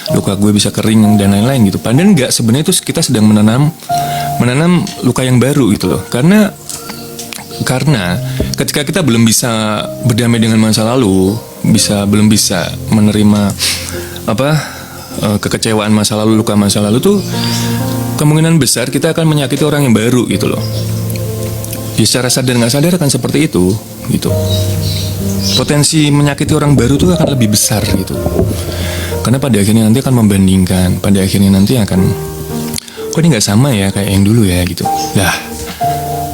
luka gue bisa kering dan lain-lain gitu. Padahal enggak, sebenarnya itu kita sedang menanam luka yang baru gitu loh. Karena ketika kita belum bisa berdamai dengan masa lalu, belum bisa menerima kekecewaan masa lalu, luka masa lalu tuh kemungkinan besar kita akan menyakiti orang yang baru gitu loh. Ya secara sadar nggak sadar akan seperti itu gitu. Potensi menyakiti orang baru tuh akan lebih besar gitu. Karena pada akhirnya nanti akan membandingkan, pada akhirnya nanti akan, kok ini nggak sama ya kayak yang dulu ya gitu. Lah,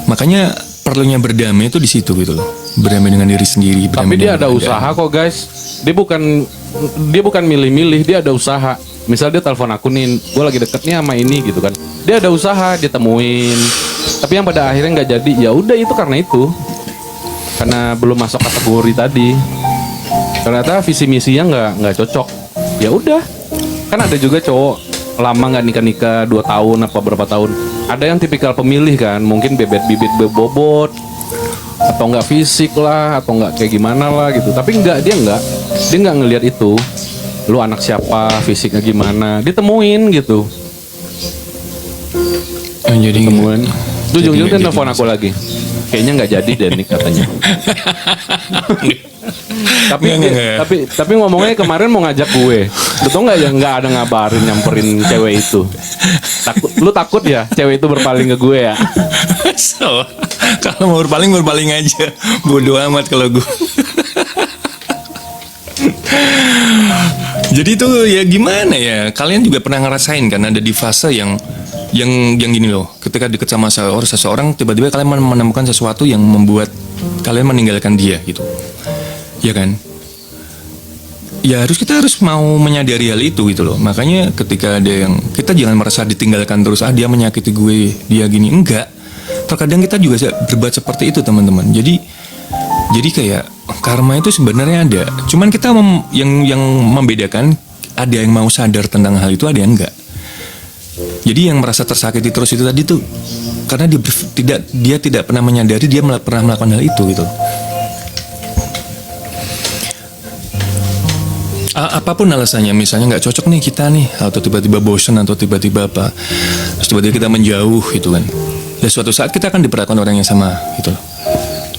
makanya perlunya berdamai itu di situ gitu loh. Berdamai dengan diri sendiri. Tapi dia ada usaha kok guys. Dia bukan milih-milih, dia ada usaha. Misal dia telepon aku nih, gue lagi deket nih sama ini gitu kan. Dia ada usaha, dia temuin. Tapi yang pada akhirnya nggak jadi, ya udah itu karena belum masuk kategori tadi. Ternyata visi misinya nggak cocok. Ya udah, kan ada juga cowok lama nggak nikah 2 tahun apa berapa tahun. Ada yang tipikal pemilih kan, mungkin bibit bobot atau nggak fisik lah, atau nggak kayak gimana lah gitu. Tapi dia nggak ngelihat itu. Lu anak siapa, fisiknya gimana, ditemuin gitu. Jadi temuin. Lu ujung-ujung kan telepon aku lagi. Kayaknya nggak jadi deh nih katanya. tapi ngomongnya kemarin mau ngajak gue. Lu tau nggak ya, nggak ada ngabarin nyamperin cewek itu. Lu takut ya cewek itu berpaling ke gue ya? So, kalau mau berpaling aja. Bodoh amat kalau gue. Jadi itu ya gimana ya? Kalian juga pernah ngerasain kan ada di fase yang gini loh. Ketika deket sama seseorang, tiba-tiba kalian menemukan sesuatu yang membuat kalian meninggalkan dia gitu. Ya kan? Ya kita harus mau menyadari hal itu gitu loh. Makanya ketika ada yang, kita jangan merasa ditinggalkan terus, dia menyakiti gue, dia gini, enggak. Terkadang kita juga berbuat seperti itu teman-teman. Jadi kayak karma itu sebenarnya ada. Cuman kita yang membedakan, ada yang mau sadar tentang hal itu, ada yang enggak. Jadi yang merasa tersakiti terus itu tadi tuh karena dia tidak pernah menyadari dia pernah melakukan hal itu gitu. Apapun alasannya, misalnya nggak cocok nih kita nih, atau tiba-tiba bosan, atau tiba-tiba apa, terus tiba-tiba kita menjauh gitu kan. Dan suatu saat kita akan diperlakukan orang yang sama gitu.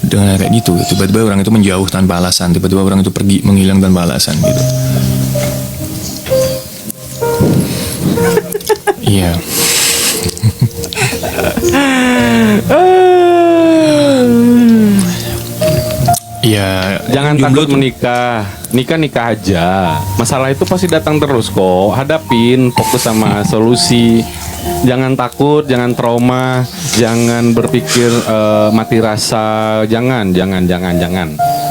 Dengan kayak gitu, tiba-tiba orang itu menjauh tanpa alasan, tiba-tiba orang itu pergi menghilang tanpa alasan gitu. Iya. Ya, jangan takut menikah. Nikah aja. Masalah itu pasti datang terus kok. Hadapin, fokus sama solusi. Jangan takut, jangan trauma, jangan berpikir mati rasa. Jangan.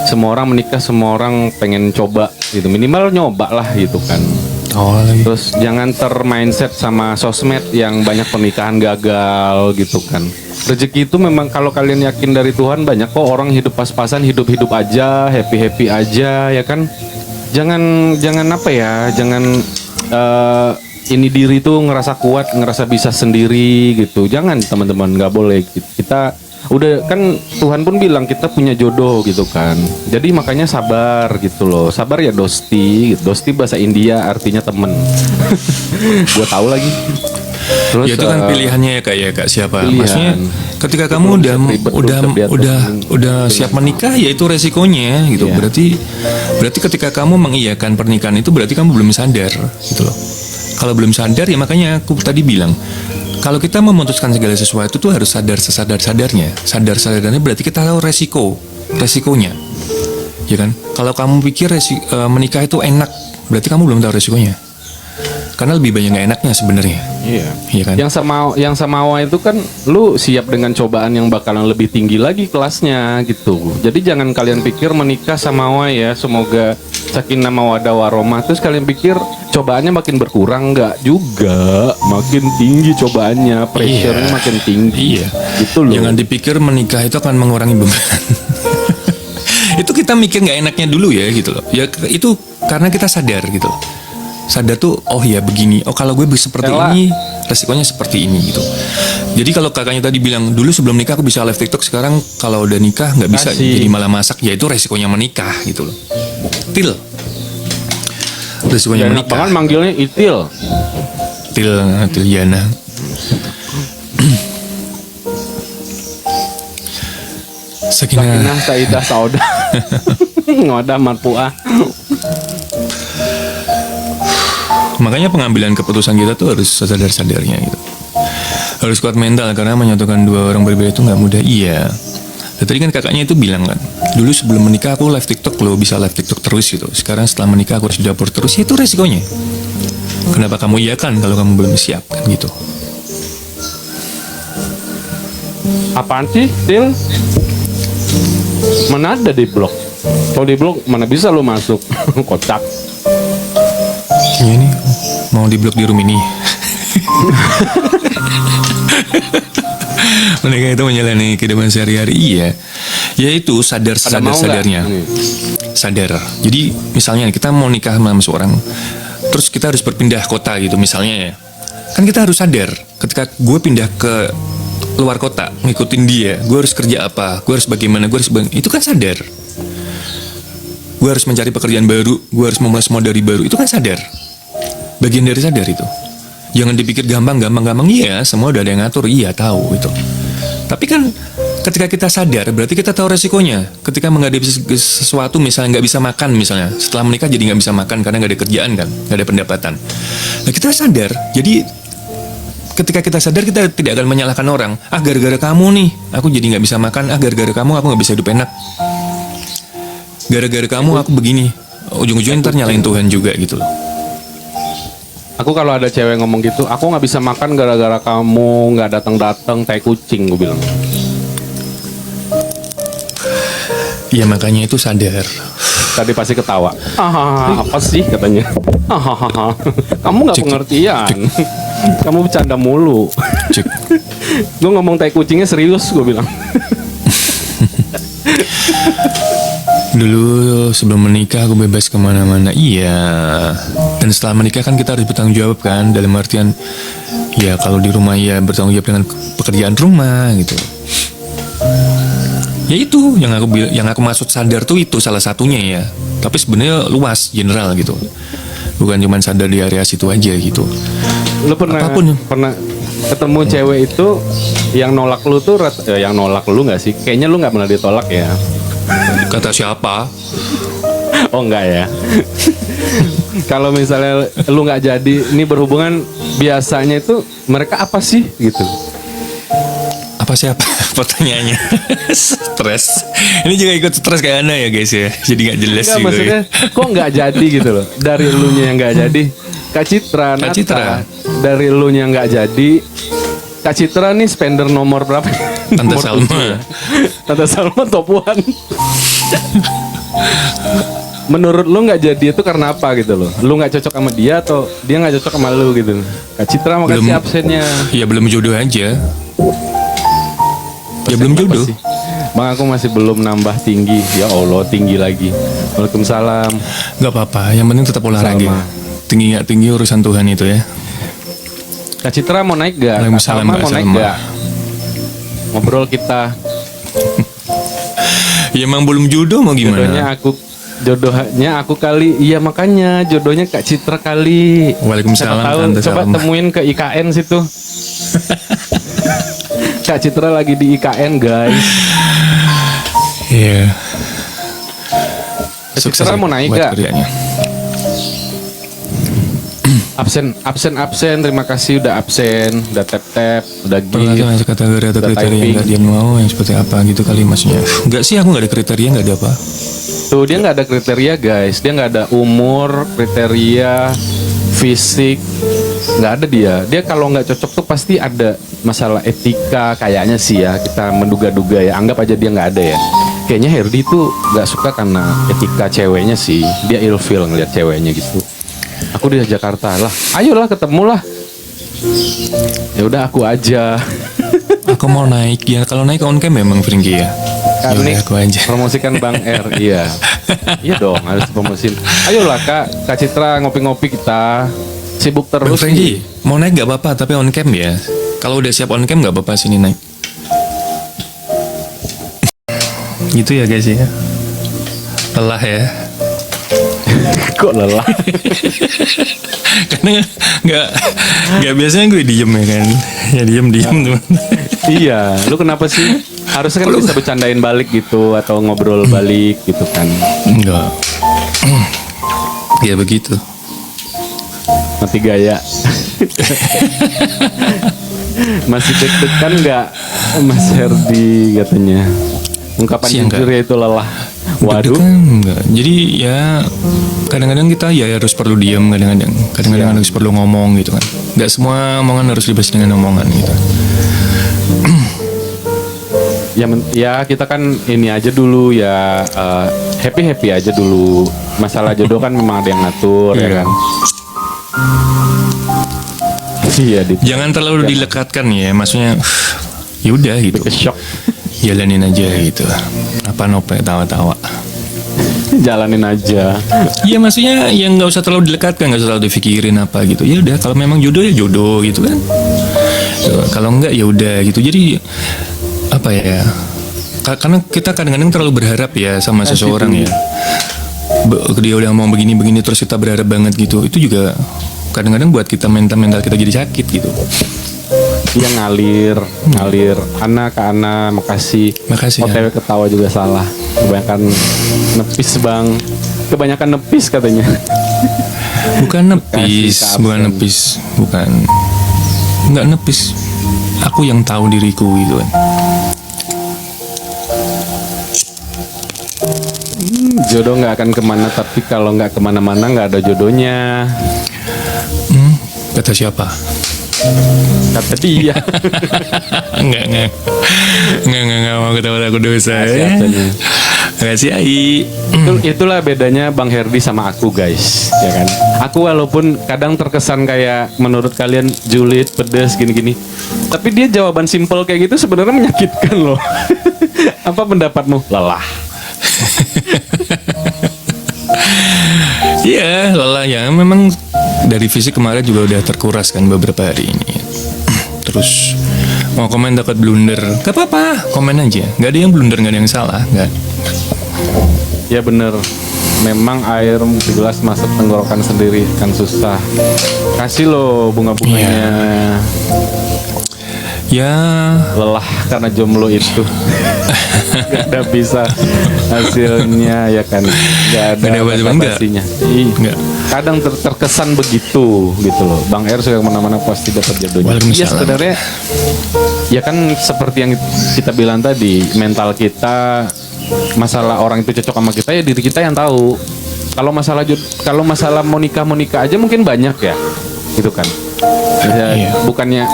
Semua orang menikah, semua orang pengen coba gitu. Minimal nyoba lah gitu kan. Terus jangan termindset sama sosmed yang banyak pernikahan gagal gitu kan. Rezeki itu memang kalau kalian yakin dari Tuhan, banyak kok orang hidup pas-pasan, hidup aja, happy aja ya kan. Jangan apa ya, jangan ini diri tuh ngerasa kuat, ngerasa bisa sendiri gitu. Jangan teman-teman, nggak boleh. Kita udah kan Tuhan pun bilang kita punya jodoh gitu kan. Jadi makanya sabar gitu loh. Sabar ya dosti bahasa India artinya temen. Gue tahu lagi. Terus, ya itu kan pilihannya ya kak siapa. Pilihan. Maksudnya ketika kamu udah siap menikah, ya itu resikonya gitu. Yeah. Berarti ketika kamu mengiyakan pernikahan itu berarti kamu belum sadar gitu loh. Kalau belum sadar ya makanya aku tadi bilang, kalau kita memutuskan segala sesuatu tuh harus sadar sesadar-sadarnya. Sadar-sadarnya berarti kita tahu resikonya. Ya kan? Kalau kamu pikir menikah itu enak, berarti kamu belum tahu resikonya. Karena lebih banyak gak enaknya sebenarnya. Iya. Iya kan? Yang samawa itu kan lu siap dengan cobaan yang bakalan lebih tinggi lagi kelasnya gitu. Jadi jangan kalian pikir menikah samawa ya, semoga sakinah mawaddah warahmah, terus kalian pikir cobaannya makin berkurang, enggak juga, makin tinggi cobaannya, pressure-nya makin tinggi. Iya. Gitu loh. Jangan dipikir menikah itu akan mengurangi beban. Itu kita mikir nggak enaknya dulu ya gitu loh. Ya itu karena kita sadar gitu loh. sadar tuh, oh ya begini, oh kalau gue seperti Ella. ini resikonya seperti ini gitu. Jadi kalau kakaknya tadi bilang dulu sebelum nikah aku bisa live TikTok, sekarang kalau udah nikah nggak bisa, Kasih. jadi malah masak, ya itu resikonya menikah gitu loh. Til, resikonya Enak menikah. banget manggilnya Itil. Tiliana. Sakinah. Sakinah Saidah Sauda. Ngodah marpuah. Makanya pengambilan keputusan kita tuh harus sadar-sadarnya gitu. Harus kuat mental, karena menyatukan dua orang berbeda itu nggak mudah. Iya. Dan tadi kan kakaknya itu bilang kan, dulu sebelum menikah aku live TikTok, lo bisa live TikTok terus gitu. Sekarang setelah menikah aku harus di dapur terus, ya itu resikonya. Kenapa kamu iya kan kalau kamu belum siap kan gitu. Apaan sih, Til? Mana ada di blog? Kalau di blog mana bisa lu masuk? Kocak. Iya nih, mau di blok di room ini. Mereka itu menjalani kehidupan sehari-hari, iya. Ya itu Pada mau nggak? sadarnya. Sadar. Jadi misalnya kita mau nikah sama seorang, terus kita harus berpindah kota gitu misalnya ya. Kan kita harus sadar ketika gue pindah ke luar kota ngikutin dia, gue harus kerja apa, gue harus bagaimana, itu kan sadar. Gue harus mencari pekerjaan baru, gue harus memulai semua dari baru, itu kan sadar. Bagian dari sadar itu. Jangan dipikir gampang, iya, semua udah ada yang ngatur, iya tahu itu. Tapi kan ketika kita sadar, berarti kita tahu resikonya. Ketika menghadapi sesuatu, misalnya nggak bisa makan, misalnya setelah menikah jadi nggak bisa makan karena nggak ada kerjaan kan, nggak ada pendapatan. Nah kita sadar, jadi ketika kita sadar kita tidak akan menyalahkan orang. Ah gara-gara kamu nih, aku jadi nggak bisa makan. Ah gara-gara kamu aku nggak bisa hidup enak. Gara-gara kamu aku begini. Ujung-ujungnya ntar nyalain Tuhan juga gitu loh. Aku kalau ada cewek ngomong gitu, aku nggak bisa makan gara-gara kamu nggak datang-datang, tai kucing gue bilang. Iya makanya itu sadar. Tadi pasti ketawa. Hahaha, apa sih katanya? Hahaha, kamu nggak pengertian. Kamu bercanda mulu. Cek. Gue ngomong tai kucingnya serius, gue bilang. Dulu sebelum menikah aku bebas kemana-mana, iya. Dan setelah menikah kan kita harus bertanggung jawab kan, dalam artian ya kalau di rumah ya bertanggung jawab dengan pekerjaan rumah gitu. Ya itu yang aku maksud sadar tuh itu salah satunya ya. Tapi sebenarnya luas, general gitu. Bukan cuma sadar di area situ aja gitu. Lu pernah ketemu cewek itu yang nolak lu tuh yang nolak lu nggak sih? Kayaknya lu nggak pernah ditolak ya. Kata siapa? Oh enggak ya. Kalau misalnya lu nggak jadi, ini berhubungan biasanya itu mereka apa sih gitu? Apa siapa? Pertanyaannya. Stres. Ini juga ikut stres kayak Anda ya guys ya. Jadi nggak jelas Enggak, juga. maksudnya kok nggak jadi gitu loh. Dari elunya yang nggak jadi, Kak Citra, Kak Nata, Citra. dari elunya nggak jadi. Kak Citra nih spender nomor berapa? Tante Nomor Salma. 7 ya. Tante Salma top 1. Menurut lu nggak jadi itu karena apa gitu loh? Lu nggak cocok sama dia atau dia nggak cocok sama lu gitu? Kak Citra mau kasih absennya. Ya belum jodoh aja. Ya belum Kenapa jodoh. sih? Bang aku masih belum nambah tinggi. Ya Allah tinggi lagi. Waalaikumsalam. Gak apa-apa. Yang penting tetap olahraga. Salma. Tinggi nggak tinggi urusan Tuhan itu ya. Kak Citra mau naik gak? Kak Waalaikumsalam, Salma Mbak mau naik Salma. gak? Ngobrol kita. Ya emang belum jodoh mau gimana? Jodohnya aku kali. Iya makanya jodohnya Kak Citra kali. Waalaikumsalam, Siapa tahu, Tante coba Salma. temuin ke IKN situ. Kak Citra lagi di IKN guys. Iya. Kak Citra mau naik buat gak? kerjanya. Absen. Terima kasih udah absen, udah tap, udah Perhatikan gift. masuk kategori atau Udah kriteria yang typing. gak dia mau, yang seperti apa gitu kali maksudnya. Enggak sih, aku gak ada kriteria, gak ada apa. Tuh dia nggak ada kriteria guys, dia nggak ada umur, kriteria, fisik, nggak ada dia. Dia kalau nggak cocok tuh pasti ada masalah etika kayaknya sih ya. Kita menduga-duga ya, anggap aja dia nggak ada ya. Kayaknya Herdi tuh nggak suka karena etika ceweknya sih. Dia ilfeel ngeliat ceweknya gitu. Aku di Jakarta lah, ayolah ketemu lah. Ya udah aku aja. Aku kok mau naik ya, kalau naik on cam memang Frankie ya. Karena Yaudah, aku aja. promosikan Bang R. Iya. Iya dong, harus promosiin. Ayolah Kak Citra, ngopi-ngopi kita. Sibuk Bang terus Frankie, mau naik gak apa-apa tapi on cam ya. Kalau udah siap on cam gak apa-apa sini naik. Gitu ya guys ya. Lelah ya. Kok lelah? Karena nggak biasanya gue diem ya kan. Ya diem teman. Iya, lu kenapa sih? Harusnya kan bisa bercandain balik gitu atau ngobrol balik gitu kan. Enggak. Ya begitu. Mati gaya. Masih deg-degan nggak Mas Herdi katanya? Ungkapan Sih, jujur enggak. yaitu lelah. Waduh. Deg-degan enggak. Jadi ya kadang-kadang kita ya harus perlu diam kadang-kadang. Kadang-kadang harus perlu ngomong gitu kan. Enggak semua omongan harus dibahas dengan omongan gitu. Ya kita kan ini aja dulu ya, happy aja dulu. Masalah jodoh kan memang ada yang ngatur ya Iya. kan. Iya, Jangan terlalu dilekatkan ya. Maksudnya ya udah gitu. ke shock. Jalanin aja gitu. Apa nope tawa-tawa. Jalanin aja. Iya maksudnya yang nggak usah terlalu dilekatkan, nggak usah terlalu dipikirin apa gitu. Ya udah kalau memang jodoh ya jodoh gitu kan. Kalau enggak ya udah gitu. Jadi apa ya? Karena kita kadang-kadang terlalu berharap ya sama seseorang ya. Dia udah mau begini-begini terus kita berharap banget gitu. Itu juga kadang-kadang buat kita mental kita jadi sakit gitu. Dia ngalir anak ke anak. Makasih OTW ya. ketawa juga salah. Kebanyakan nepis katanya. Bukan nepis, Kasih bukan keabsen. nepis, bukan. Nggak nepis. Aku yang tahu diriku gitu kan. Jodoh nggak akan kemana, tapi kalau nggak kemana-mana nggak ada jodohnya. Kata siapa? Kata dia. Enggak mau ketawa aku dosa. Katanya. Makasih Ai. Itulah bedanya Bang Herdi sama aku guys, ya kan. Aku walaupun kadang terkesan kayak menurut kalian julid, pedes, gini-gini, tapi dia jawaban simpel kayak gitu sebenarnya menyakitkan loh. Apa pendapatmu? Lelah. Iya, lelah ya. Memang dari fisik kemarin juga udah terkuras kan beberapa hari ini. Terus mau komen dapat blunder, gak apa-apa, komen aja. Gak ada yang blunder, gak ada yang salah, gak. Ya bener. Memang air di gelas masuk tenggorokan sendiri kan susah. Kasih loh bunga-bunganya. Ya, Lelah karena jomblo itu. Gak ada bisa hasilnya ya kan. Gak ada Gak ada apa-apa, enggak. pastinya. Enggak. Kadang terkesan begitu gitu loh. Bang R suka kemana-mana pasti dapat jodohnya. Waalaikumsalam. Iya sebenarnya ya kan seperti yang kita bilang tadi, mental kita, masalah orang itu cocok sama kita ya diri kita yang tahu. Kalau masalah mau nikah aja mungkin banyak ya, gitu kan. Ya, Iya.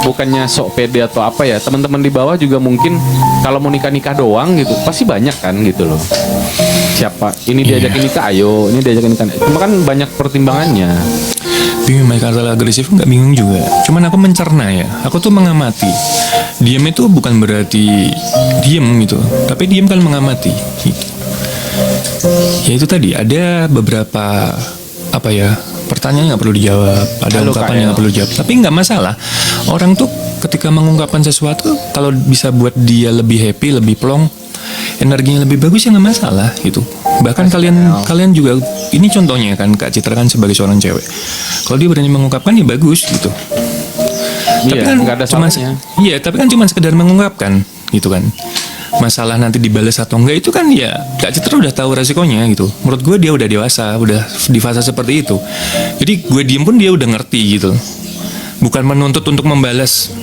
bukannya sok pede atau apa ya, teman-teman di bawah juga mungkin kalau mau nikah doang gitu pasti banyak kan gitu loh. Siapa ini diajakin nikah, ayo ini diajakin nikah. Cuma kan banyak pertimbangannya. bingung mereka kata agresif nggak bingung juga. Cuman aku mencerna ya. Aku tuh mengamati. Diam itu bukan berarti diam gitu, tapi diam kan mengamati. Gitu. Ya itu tadi ada beberapa apa ya pertanyaan nggak perlu dijawab, ada Halo, ungkapan Kak yang El. nggak perlu dijawab. Tapi nggak masalah. Orang tuh ketika mengungkapkan sesuatu, kalau bisa buat dia lebih happy, lebih plong, energinya lebih bagus ya nggak masalah gitu. Bahkan kalian juga ini contohnya kan Kak Citra kan sebagai seorang cewek. Kalau dia berani mengungkapkan ya bagus gitu. Tapi Iya, kan nggak ada cuma salahnya. iya, tapi kan cuma sekedar mengungkapkan gitu kan. Masalah nanti dibales atau enggak itu kan ya Kak Citra udah tahu resikonya gitu. Menurut gue dia udah dewasa, udah di fase seperti itu. Jadi gue diem pun dia udah ngerti gitu. Bukan menuntut untuk membalas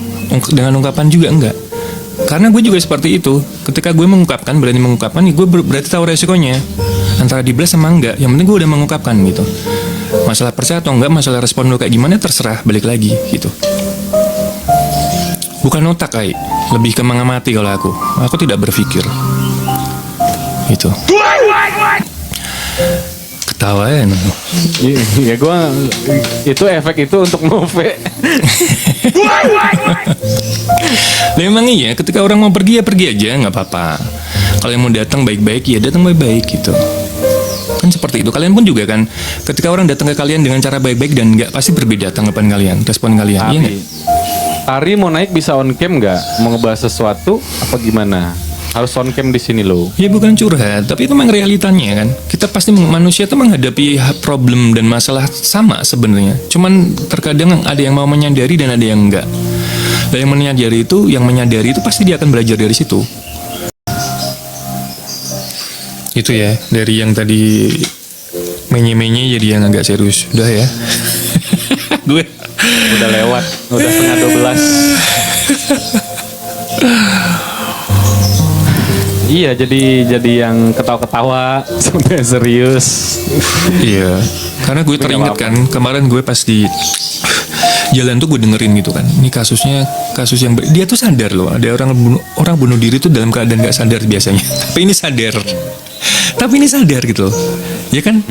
dengan ungkapan juga enggak. Karena gue juga seperti itu. Ketika gue mengungkapkan, berani mengungkapkan, gue berarti tahu resikonya. Antara dibalas sama enggak. Yang penting gue udah mengungkapkan gitu. Masalah percaya atau enggak, masalah respon lo kayak gimana terserah, balik lagi gitu. Bukan otak Kai, lebih ke mengamati kalau aku. Aku tidak berpikir. Gitu. ketawa ya. Ya gue itu efek itu untuk Nove. Lah emang iya, ketika orang mau pergi ya pergi aja, nggak apa-apa. Kalau yang mau datang baik-baik ya datang baik-baik gitu. Kan seperti itu. Kalian pun juga kan, ketika orang datang ke kalian dengan cara baik-baik dan nggak, pasti berbeda tanggapan kalian, respon kalian. Iya nggak? Ari mau naik bisa on cam nggak? Mau ngebahas sesuatu apa gimana? Harus on cam di sini loh. Ya bukan curhat, tapi itu memang realitanya kan. Kita pasti manusia itu menghadapi problem dan masalah sama sebenarnya. Cuman terkadang ada yang mau menyadari dan ada yang enggak. Dan yang menyadari itu pasti dia akan belajar dari situ. Itu ya, dari yang tadi menye-menye jadi yang agak serius. Udah ya. Gue udah lewat, udah setengah 12. Iya, jadi yang ketawa-ketawa sampai serius. Iya, karena gue teringat kan kemarin gue pas di jalan tuh gue dengerin gitu kan. Ini kasus yang dia tuh sadar loh. Ada orang bunuh diri tuh dalam keadaan gak sadar biasanya. Tapi ini sadar gitu loh. Ya kan?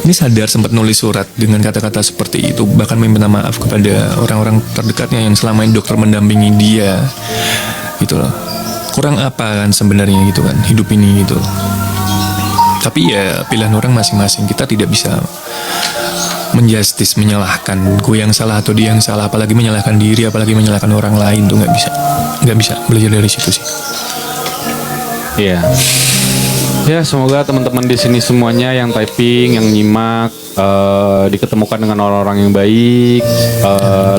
Ini sadar, sempat nulis surat dengan kata-kata seperti itu, bahkan meminta maaf kepada orang-orang terdekatnya yang selama ini dokter mendampingi dia. Gitu loh. Kurang apa kan sebenarnya gitu kan hidup ini gitu. Tapi ya pilihan orang masing-masing. Kita tidak bisa menyalahkan gue yang salah atau dia yang salah, apalagi menyalahkan diri, apalagi menyalahkan orang lain tuh nggak bisa belajar dari situ sih. Iya. Ya semoga teman-teman di sini semuanya yang typing, yang nyimak diketemukan dengan orang-orang yang baik,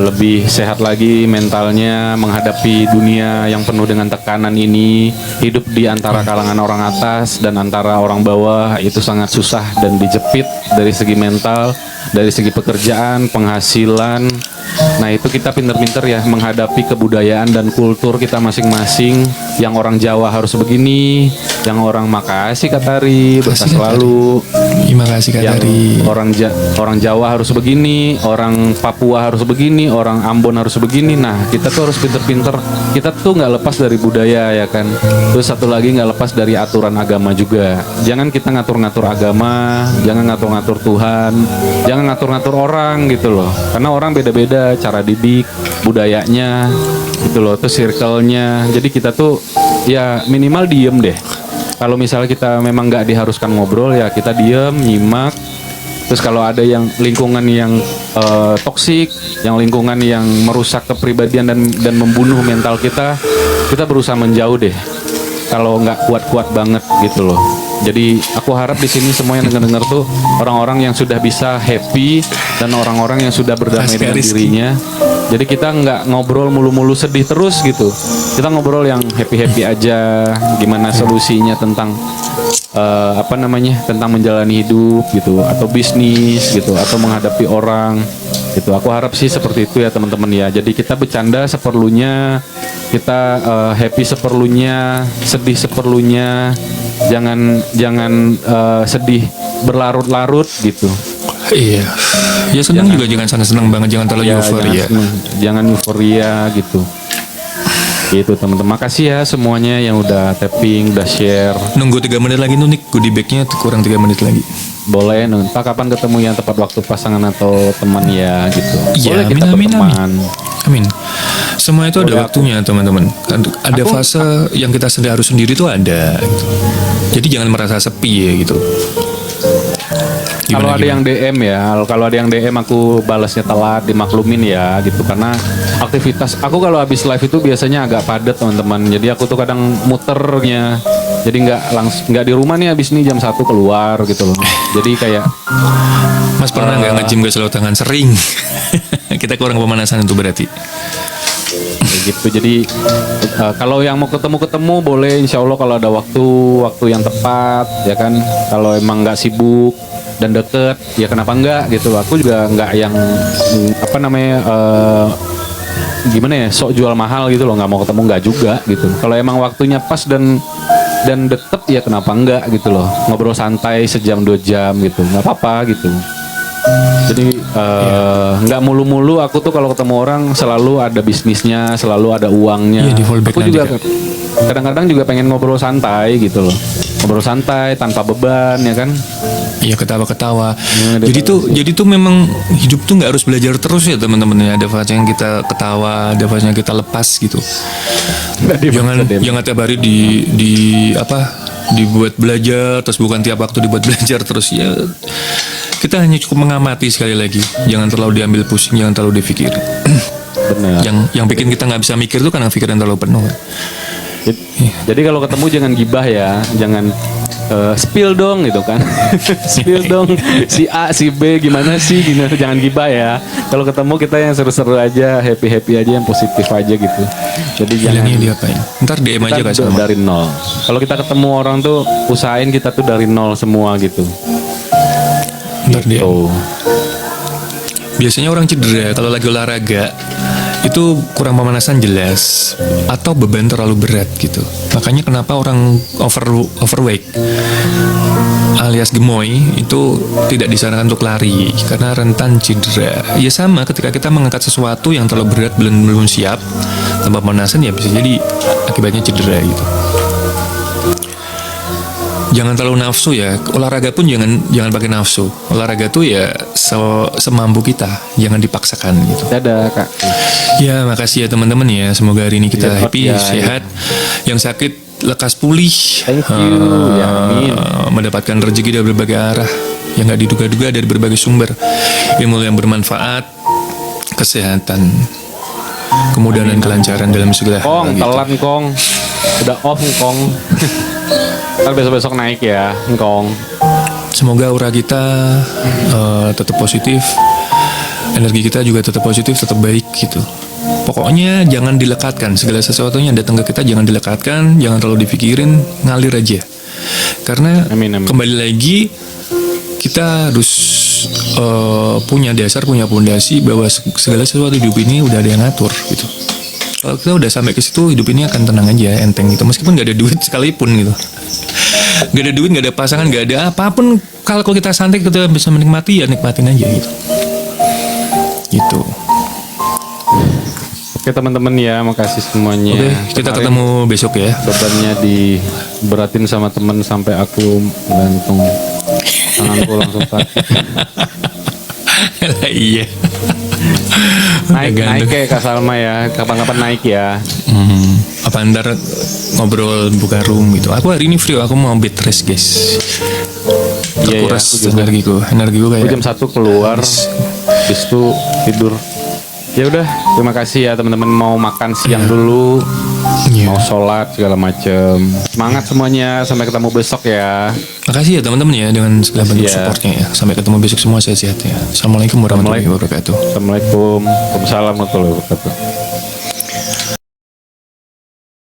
lebih sehat lagi mentalnya menghadapi dunia yang penuh dengan tekanan ini. Hidup di antara kalangan orang atas dan antara orang bawah itu sangat susah dan dijepit dari segi mental, dari segi pekerjaan, penghasilan. Nah itu kita pinter-pinter ya menghadapi kebudayaan dan kultur kita masing-masing. Yang orang Jawa harus begini, yang orang Makasih Katari berkah selalu. Terima kasih Katari. Orang Jawa harus begini, orang Papua harus begini, orang Ambon harus begini. Nah kita tuh harus pinter-pinter. Kita tuh nggak lepas dari budaya ya kan. Terus satu lagi nggak lepas dari aturan agama juga. Jangan kita ngatur-ngatur agama, jangan ngatur-ngatur Tuhan, jangan ngatur-ngatur orang gitu loh. Karena orang beda-beda cara didik, budayanya gitu loh, tuh circle-nya. Jadi kita tuh ya minimal diem deh. Kalau misalnya kita memang nggak diharuskan ngobrol ya kita diem, nyimak. Terus kalau ada yang lingkungan yang toksik, yang lingkungan yang merusak kepribadian dan membunuh mental kita berusaha menjauh deh. Kalau nggak kuat-kuat banget gitu loh. Jadi aku harap di sini semua yang dengar tuh orang-orang yang sudah bisa happy dan orang-orang yang sudah berdamai dengan dirinya. Jadi kita nggak ngobrol mulu-mulu sedih terus gitu. Kita ngobrol yang happy-happy aja. Gimana solusinya tentang tentang menjalani hidup gitu, atau bisnis gitu, atau menghadapi orang gitu. Aku harap sih seperti itu ya teman-teman ya. Jadi kita bercanda seperlunya, kita happy seperlunya, sedih seperlunya. Jangan sedih berlarut-larut gitu. Iya. Ya senang juga jangan senang banget, jangan terlalu euforia. Jangan euforia gitu. Gitu teman-teman. Makasih ya semuanya yang udah tapping, udah share. Nunggu 3 menit lagi nih goodie bag-nya kurang 3 menit lagi. Boleh, entah kapan ketemu yang tepat waktu pasangan atau teman ya gitu. Boleh kita berteman. Amin. Semua itu ada waktunya teman-teman. Ada fase yang kita harus sendiri tuh ada. Gitu. Jadi jangan merasa sepi ya gitu. Kalau ada yang DM ya, kalau ada yang DM aku balasnya telat, dimaklumin ya gitu, karena aktivitas aku kalau habis live itu biasanya agak padat teman-teman. Jadi aku tuh kadang muternya. Jadi nggak di rumah nih habis nih jam 1 keluar gitu loh. Jadi kayak Mas pernah nggak nge-gym gak selalu tangan sering? Kita kurang pemanasan itu berarti. Gitu. Jadi kalau yang mau ketemu boleh, insya Allah kalau ada waktu yang tepat ya kan. Kalau emang nggak sibuk dan deket ya kenapa enggak gitu. Aku juga nggak yang gimana ya, sok jual mahal gitu loh, nggak mau ketemu nggak juga gitu. Kalau emang waktunya pas dan deket ya kenapa enggak gitu loh, ngobrol santai sejam 2 jam gitu, nggak apa-apa gitu. Jadi nggak mulu-mulu aku tuh kalau ketemu orang selalu ada bisnisnya, selalu ada uangnya. Aku juga kadang-kadang juga pengen ngobrol santai gitu loh. ngobrol santai tanpa beban ya kan. Iya, ketawa-ketawa. ada Jadi tuh memang hidup tuh nggak harus belajar terus ya teman-teman ya. Ada fase yang kita ketawa, ada fase yang kita lepas gitu. Jangan tiap hari dibuat belajar terus, bukan tiap waktu dibuat belajar terus ya. Kita hanya cukup mengamati sekali lagi. Jangan terlalu diambil pusing, jangan terlalu dipikir. Benar. Yang bikin kita nggak bisa mikir tuh karena pikiran terlalu penuh. Jadi kalau ketemu jangan gibah ya, jangan spill dong gitu kan. Spill dong si A, si B gimana sih, jangan gibah ya. Kalau ketemu kita yang seru-seru aja, happy-happy aja, yang positif aja gitu. Jadi jangan Ini diapain? Ntar DM aja kita sama. dari nol. Kalau kita ketemu orang tuh usahain kita tuh dari nol semua gitu. Ntar DM. Tuh. Biasanya orang cedera kalau lagi olahraga itu kurang pemanasan jelas, atau beban terlalu berat gitu. Makanya kenapa orang overweight alias gemoy itu tidak disarankan untuk lari karena rentan cedera. Ya sama ketika kita mengangkat sesuatu yang terlalu berat, belum siap tanpa pemanasan, ya bisa jadi akibatnya cedera gitu. Jangan terlalu nafsu ya. Olahraga pun jangan pakai nafsu. Olahraga tuh ya semampu kita, jangan dipaksakan gitu. Dadah Kak. Ya, makasih ya teman-teman ya. Semoga hari ini kita happy, sehat. Yang sakit lekas pulih. Thank you. Ya, amin. Mendapatkan rezeki dari berbagai arah yang nggak diduga-duga dari berbagai sumber. Ilmu yang bermanfaat, kesehatan, kemudahan dan kelancaran dalam segala hal. Kong, gitu. telan Kong. Udah off Kong. Ntar besok-besok naik ya, Kong. Semoga aura kita tetap positif, energi kita juga tetap positif, tetap baik gitu. Pokoknya jangan dilekatkan, segala sesuatunya yang datang ke kita jangan dilekatkan, jangan terlalu dipikirin, ngalir aja. Karena Amin. kembali lagi kita harus punya dasar, punya pondasi bahwa segala sesuatu hidup ini udah ada yang ngatur gitu. Kalau kita udah sampai ke situ, hidup ini akan tenang aja, enteng gitu. Meskipun nggak ada duit sekalipun gitu, nggak ada duit, nggak ada pasangan, nggak ada apapun. Kalau kita santai, kita bisa menikmati, ya nikmatin aja gitu. Gitu. Oke teman-teman ya, makasih semuanya. Oke, kita ketemu besok ya. Bebannya diberatin sama temen sampai aku gantung, tanganku langsung sakit. Iya. Naik kayak Kak Salma ya, kapan-kapan naik ya. Apa ntar ngobrol buka room gitu. Aku hari ini free, aku mau bed rest guys. Iya, Terkuras aku juga. energiku Aku kayak jam 1 keluar, habis itu tidur. Ya udah, terima kasih ya teman-teman, mau makan siang dulu, Iya. mau sholat segala macem. Semangat semuanya, sampai ketemu besok ya. Makasih ya teman-teman ya dengan segala bentuk Iya. supportnya ya. Sampai ketemu besok semua, sehat-sehat ya. Assalamualaikum warahmatullahi wabarakatuh. Assalamualaikum, waalaikumsalam warahmatullahi wabarakatuh.